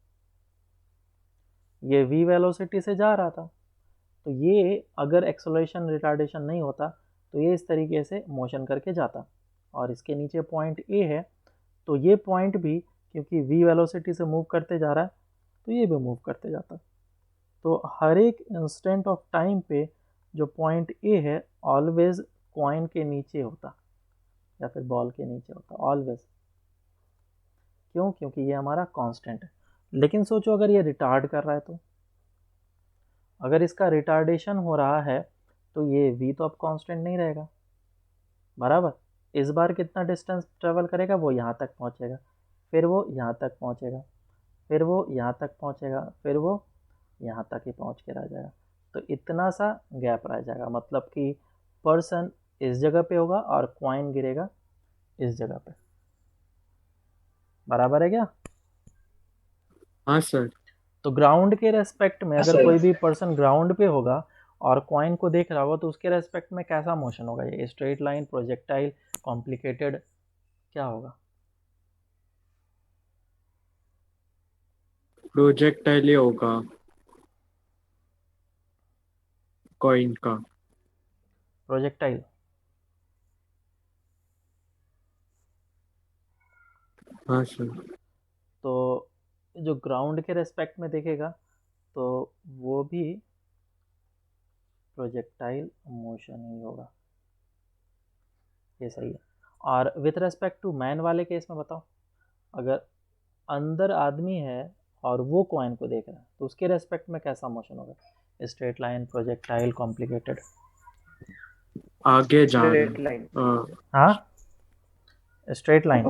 ये v वेलोसिटी से जा रहा था, तो ये अगर एक्सेलरेशन रिटार्डेशन नहीं होता तो ये इस तरीके से मोशन करके जाता, और इसके नीचे पॉइंट A है तो ये पॉइंट भी क्योंकि v वेलोसिटी से मूव करते जा रहा है तो ये भी मूव करते जाता। तो हर एक इंस्टेंट ऑफ टाइम पे जो पॉइंट A है ऑलवेज कॉइन के नीचे होता, या फिर बॉल के नीचे होता है ऑलवेज। क्यों? क्योंकि ये हमारा कांस्टेंट है। लेकिन सोचो अगर ये रिटार्ड कर रहा है तो, अगर इसका रिटार्डेशन हो रहा है तो ये v तो अब कांस्टेंट नहीं रहेगा, बराबर। इस बार कितना डिस्टेंस ट्रेवल करेगा? वो यहाँ तक पहुँचेगा, फिर वो यहाँ तक पहुँचेगा, फिर वो यहाँ तक पहुँचेगा, फिर वो यहाँ तक ही पहुँच के रह जाएगा। तो इतना सा गैप रह जाएगा, मतलब कि पर्सन इस जगह पे होगा और कॉइन गिरेगा इस जगह पे, बराबर है क्या? हाँ सर। तो ग्राउंड के रेस्पेक्ट में अगर कोई भी पर्सन ग्राउंड पे होगा और कॉइन को देख रहा होगा तो उसके रेस्पेक्ट में कैसा मोशन होगा? ये स्ट्रेट लाइन, प्रोजेक्टाइल, कॉम्प्लिकेटेड, क्या होगा? प्रोजेक्टाइल ही होगा कॉइन का। प्रोजेक्टाइल। हाँ सर। तो जो ग्राउंड के रेस्पेक्ट में देखेगा तो वो भी प्रोजेक्टाइल मोशन ही होगा, ये सही है। और विथ रेस्पेक्ट टू मैन वाले केस में बताओ, अगर अंदर आदमी है और वो कॉइन को देख रहा है तो उसके रेस्पेक्ट में कैसा मोशन होगा? Straight line, projectile, complicated? आगे जा रहा स्ट्रेट है। लाइन। हाँ, स्ट्रेट लाइन।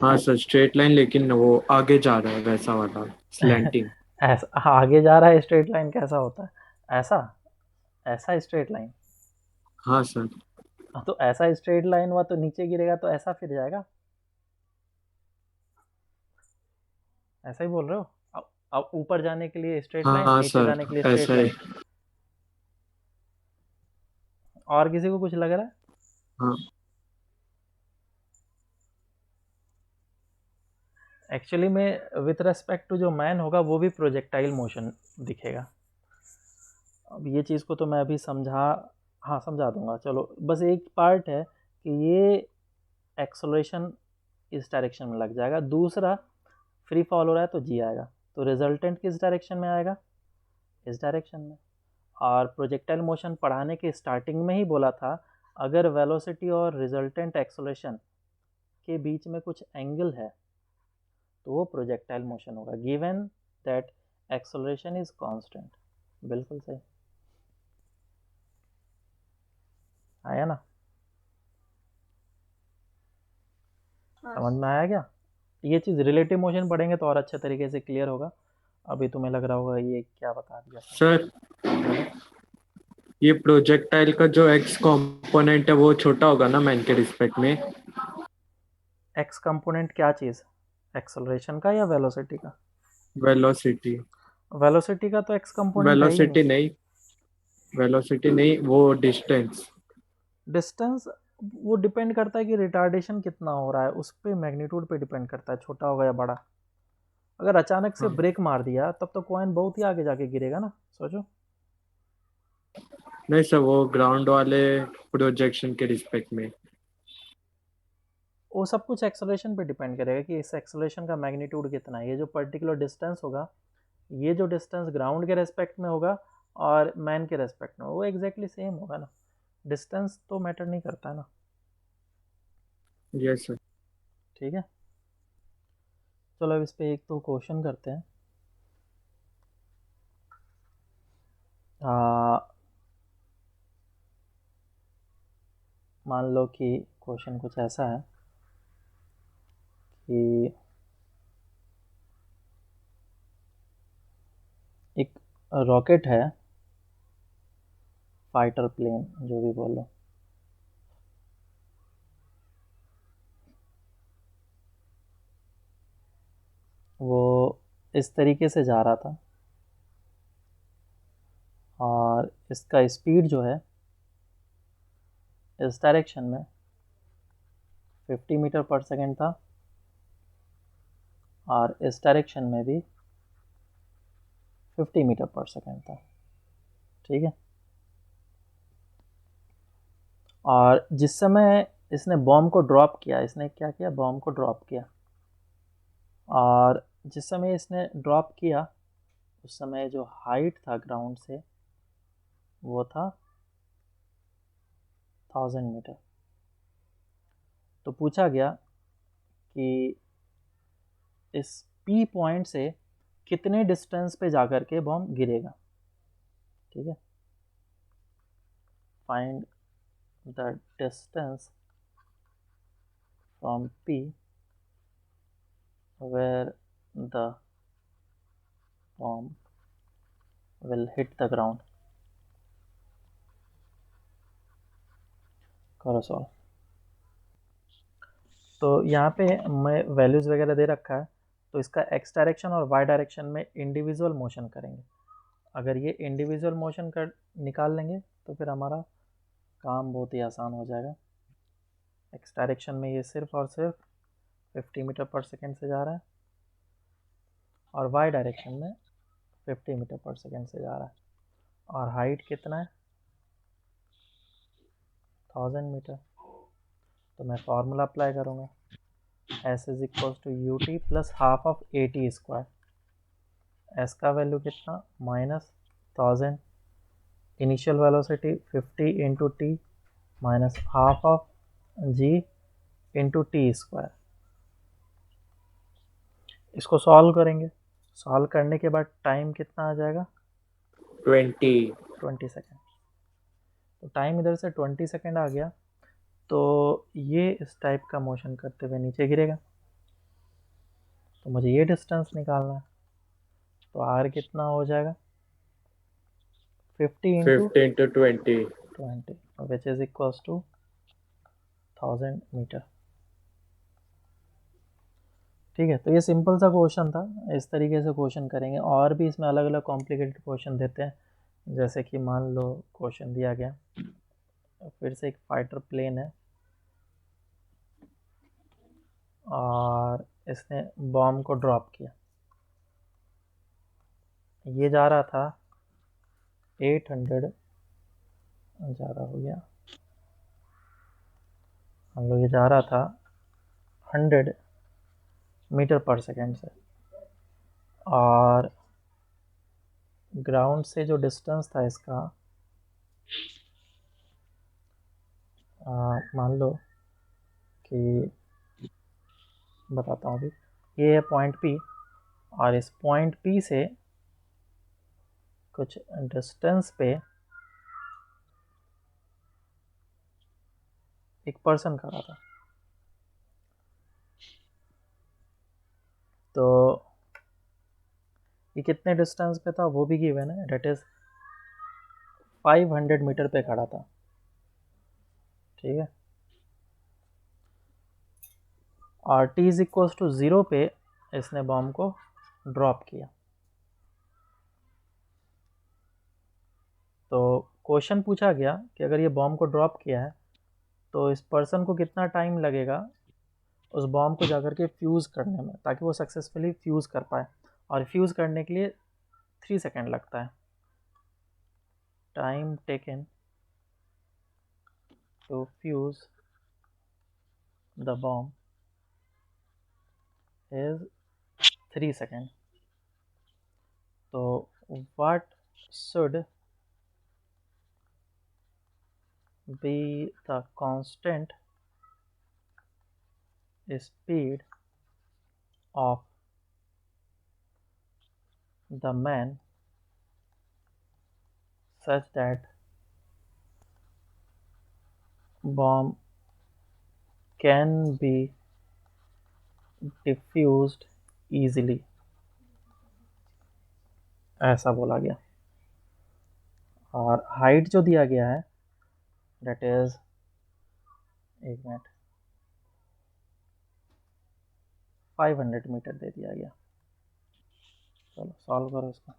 हाँ सर स्ट्रेट लाइन, लेकिन वो आगे जा रहा है वैसा वाला स्लैंटिंग। ऐसा आगे जा रहा है, स्ट्रेट लाइन कैसा होता है? ऐसा, ऐसा स्ट्रेट लाइन। हाँ सर। तो ऐसा स्ट्रेट लाइन हुआ तो नीचे गिरेगा तो ऐसा फिर जाएगा, ऐसा ही बोल रहे हो? अब ऊपर जाने के लिए स्ट्रेट लाइन, हाँ नीचे सर जाने के लिए स्ट्रेट ऐसा ही। लाइन। और किसी को कुछ लग रहा है? हाँ एक्चुअली में विथ रेस्पेक्ट टू जो मैन होगा वो भी प्रोजेक्टाइल मोशन दिखेगा। अब ये चीज़ को तो मैं अभी हाँ समझा दूंगा। चलो बस एक पार्ट है कि ये एक्सलेशन इस डायरेक्शन में लग जाएगा, दूसरा फ्री फॉल हो रहा है तो जी आएगा, तो रिजल्टेंट किस डायरेक्शन में आएगा? इस डायरेक्शन में। और प्रोजेक्टाइल मोशन पढ़ाने के स्टार्टिंग में ही बोला था, अगर वेलोसिटी और रिजल्टेंट एक्सलेशन के बीच में कुछ एंगल है तो वो प्रोजेक्टाइल मोशन होगा, given that acceleration is constant. बिल्कुल सही, आया ना? समझ में आया क्या? ये चीज़ रिलेटिव मोशन पढ़ेंगे तो और अच्छे तरीके से क्लियर होगा। अभी तुम्हें लग रहा होगा ये क्या बता दिया सर। बोलो। ये प्रोजेक्टाइल का जो एक्स कंपोनेंट है वो छोटा होगा ना मैन के रिस्पेक्ट में? एक्स कंपोनेंट क्या चीज़? एक्सलरेशन का या वेलोसिटी का? वेलोसिटी। वेलोसिटी का तो एक्स कंपोनेंट है ही नहीं। वेलोसिटी नहीं, वेलोसिटी नहीं, वो डिस्टेंस। डिस्टेंस वो डिपेंड करता है कि रिटार्डेशन कितना हो रहा है, उस पर मैग्नीट्यूड पे डिपेंड करता है, छोटा होगा या बड़ा। अगर अचानक से हाँ। ब्रेक मार दिया तब तो कॉइन बहुत ही आगे जाके गिरेगा ना, सोचो। नहीं सर वो ग्राउंड वाले प्रोजेक्शन के रिस्पेक्ट में। वो सब कुछ एक्सेलरेशन पे डिपेंड करेगा कि इस एक्सेलरेशन का मैग्नीट्यूड कितना है। ये जो पर्टिकुलर डिस्टेंस होगा, ये जो डिस्टेंस ग्राउंड के रेस्पेक्ट में होगा और मैन के रेस्पेक्ट में, वो एग्जैक्टली सेम होगा ना, डिस्टेंस तो मैटर नहीं करता है ना। Yes sir. ठीक है, चलो अब इस पे एक तो क्वेश्चन करते हैं। मान लो कि क्वेश्चन कुछ ऐसा है कि एक रॉकेट है, फाइटर प्लेन जो भी बोलो, वो इस तरीके से जा रहा था और इसका स्पीड जो है इस डायरेक्शन में 50 मीटर पर सेकेंड था और इस डायरेक्शन में भी 50 मीटर पर सेकेंड था। ठीक है, और जिस समय इसने बॉम्ब को ड्रॉप किया, इसने क्या किया? बॉम्ब को ड्रॉप किया, और जिस समय इसने ड्रॉप किया उस समय जो हाइट था ग्राउंड से वो था 1000 मीटर। तो पूछा गया कि इस P पॉइंट से कितने डिस्टेंस पे जाकर के बॉम्ब गिरेगा। ठीक है, find the distance from P where the bomb will hit the ground। करो सॉल्व। तो यहाँ पे मैं वैल्यूज़ वगैरह दे रखा है, तो इसका x डायरेक्शन और y डायरेक्शन में इंडिविजुअल मोशन करेंगे। अगर ये इंडिविजुअल मोशन कर निकाल लेंगे तो फिर हमारा काम बहुत ही आसान हो जाएगा। x डायरेक्शन में ये सिर्फ और सिर्फ 50 मीटर पर सेकेंड से जा रहा है और y डायरेक्शन में 50 मीटर पर सेकेंड से जा रहा है, और हाइट कितना है 1000 मीटर। तो मैं फार्मूला अप्लाई करूँगा, s is equals to U T plus half of A T square. s का वैल्यू कितना -1000, initial velocity 50 into T minus half of G into T square. इसको सॉल्व करेंगे, सॉल्व करने के बाद टाइम कितना आ जाएगा 20 सेकेंड। तो टाइम इधर से 20 सेकेंड आ गया, तो ये इस टाइप का मोशन करते हुए नीचे गिरेगा। तो मुझे ये डिस्टेंस निकालना है, तो आर कितना हो जाएगा 50 into 20 which is equals to 1000 metre. ठीक है, तो ये सिंपल सा क्वेश्चन था। इस तरीके से क्वेश्चन करेंगे, और भी इसमें अलग अलग कॉम्प्लिकेटेड क्वेश्चन देते हैं। जैसे कि मान लो क्वेश्चन दिया गया, फिर से एक फाइटर प्लेन है और इसने बॉम्ब को ड्रॉप किया। ये जा रहा था 800, ज़्यादा हो गया, हम लोग ये जा रहा था 100 मीटर पर सेकेंड से, और ग्राउंड से जो डिस्टेंस था इसका मान लो कि बताता हूँ अभी, ये है पॉइंट P, और इस पॉइंट P से कुछ डिस्टेंस पे एक पर्सन खड़ा था। तो ये कितने डिस्टेंस पे था वो भी गिवन है, डेट इज 500 मीटर पे खड़ा था। ठीक है, और t इज इक्वल्स टू 0 पे इसने बॉम्ब को ड्रॉप किया। तो क्वेश्चन पूछा गया कि अगर ये बॉम्ब को ड्रॉप किया है तो इस पर्सन को कितना टाइम लगेगा उस बॉम्ब को जाकर के फ्यूज़ करने में, ताकि वो सक्सेसफुली फ्यूज़ कर पाए। और फ्यूज़ करने के लिए 3 सेकेंड लगता है। Time taken to fuse the bomb is 3 second. तो what should be the constant speed of the man such that bomb can be diffused easily। ऐसा बोला गया। और हाइट जो दिया गया है that is, एक मिनट, 500 मीटर दे दिया गया। चलो सॉल्व करो इसको।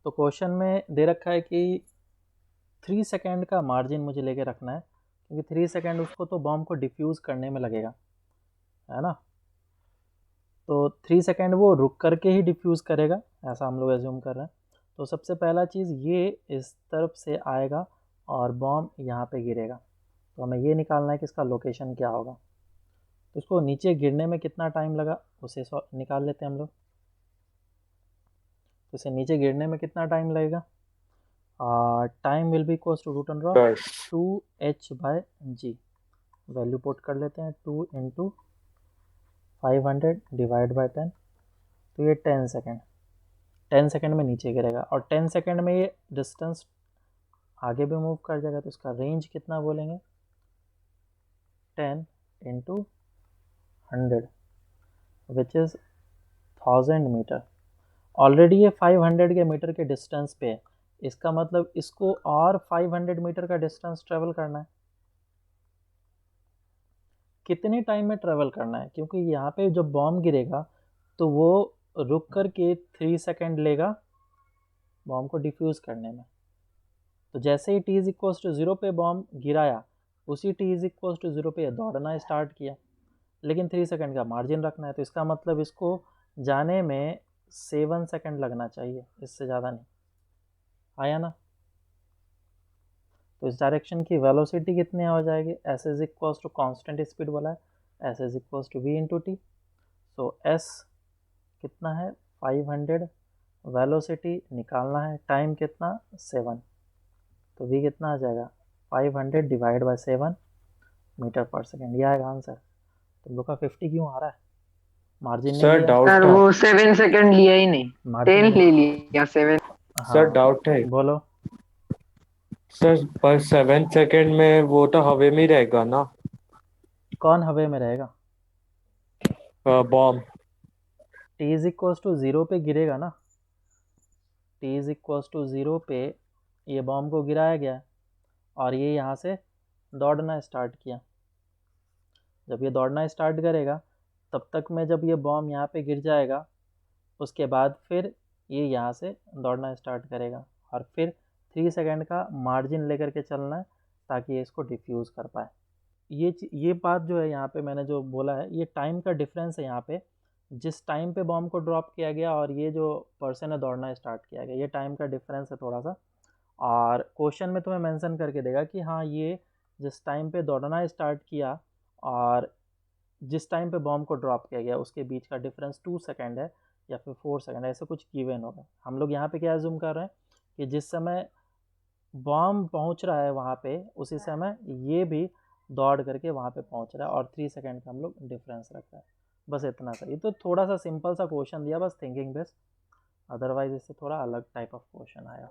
तो क्वेश्चन में दे रखा है कि 3 सेकेंड का मार्जिन मुझे लेके रखना है, क्योंकि 3 सेकेंड उसको तो बॉम्ब को डिफ्यूज़ करने में लगेगा, है ना। तो 3 सेकेंड वो रुक करके ही डिफ्यूज़ करेगा, ऐसा हम लोग एज्यूम कर रहे हैं। तो सबसे पहला चीज़ ये इस तरफ से आएगा और बॉम्ब यहाँ पे गिरेगा। तो हमें ये निकालना है कि इसका लोकेशन क्या होगा। तो इसको नीचे गिरने में कितना टाइम लगा उसे निकाल लेते हैं हम लोग। तो इसे नीचे गिरने में कितना टाइम लगेगा, time will be equals to root under of 2h/g, value put कर लेते हैं 2 इंटू 500 डिवाइड बाई 10, तो ये 10 सेकेंड, 10 सेकेंड में नीचे गिरेगा और 10 सेकेंड में ये डिस्टेंस आगे भी मूव कर जाएगा, तो इसका रेंज कितना बोलेंगे 10 into 100 which is 1000 metre. Already ये 500 के मीटर के डिस्टेंस पे है, इसका मतलब इसको और 500 मीटर का डिस्टेंस ट्रेवल करना है। कितने टाइम में ट्रेवल करना है, क्योंकि यहाँ पे जब बॉम्ब गिरेगा तो वो रुक कर के 3 सेकेंड लेगा बॉम्ब को डिफ्यूज़ करने में। तो जैसे ही t इज इक्वल टू 0 पे बॉम्ब गिराया, उसी t इज इक्वल टू 0 पे दौड़ना स्टार्ट किया, लेकिन 3 सेकेंड का मार्जिन रखना है, तो इसका मतलब इसको जाने में 7 सेकेंड लगना चाहिए, इससे ज़्यादा नहीं। आया ना? तो इस डायरेक्शन की वेलोसिटी कितनी हो जाएगी, s is equal to constant speed बोला है, s is equal to v into T. So s कितना है 500, वेलोसिटी निकालना है, टाइम कितना 7, तो v कितना आ जाएगा 500 divide by 7 metre per second. ये आएगा आंसर। तुम लोग का 50 क्यों आ रहा है, मार्जिन नहीं सर लिया? डाउट सर था। वो 7 सेकंड लिया ही नहीं, मार्जिन 10 ले लिया 7। सर डाउट है बोलो। सर, पर 7 सेकंड में वो तो हवा में ही रहेगा ना कौन हवे में रहेगा? Bomb. t is equal to 0 पे गिरेगा ना, t इज इक्वल टू 0 पे ये बॉम्ब को गिराया गया और ये यहाँ से दौड़ना स्टार्ट किया। जब ये दौड़ना स्टार्ट करेगा तब तक में जब ये बॉम्ब यहाँ पे गिर जाएगा, उसके बाद फिर ये यहाँ से दौड़ना स्टार्ट करेगा और फिर 3 सेकंड का मार्जिन लेकर के चलना है ताकि ये इसको डिफ्यूज़ कर पाए। ये बात जो है यहाँ पे मैंने जो बोला है, ये टाइम का डिफरेंस है। यहाँ पे जिस टाइम पे बॉम्ब को ड्रॉप किया गया और ये जो पर्सन है दौड़ना स्टार्ट किया गया, ये टाइम का डिफरेंस है थोड़ा सा। और क्वेश्चन में तुम्हें मेंशन करके देगा कि हाँ ये जिस टाइम पे दौड़ना स्टार्ट किया और जिस टाइम पे बॉम्ब को ड्रॉप किया गया उसके बीच का डिफरेंस 2 सेकंड है या फिर 4 सेकंड, ऐसे कुछ गिवन होगा। हम लोग यहाँ पे क्या एज्यूम कर रहे हैं कि जिस समय बॉम्ब पहुँच रहा है वहाँ पे उसी समय ये भी दौड़ करके वहाँ पे पहुँच रहा है और 3 सेकंड का हम लोग डिफरेंस रख रहे हैं। बस इतना सा। ये तो थोड़ा सा सिंपल सा क्वेश्चन दिया, बस थिंकिंग बेस्ड, अदरवाइज इससे थोड़ा अलग टाइप ऑफ क्वेश्चन आया।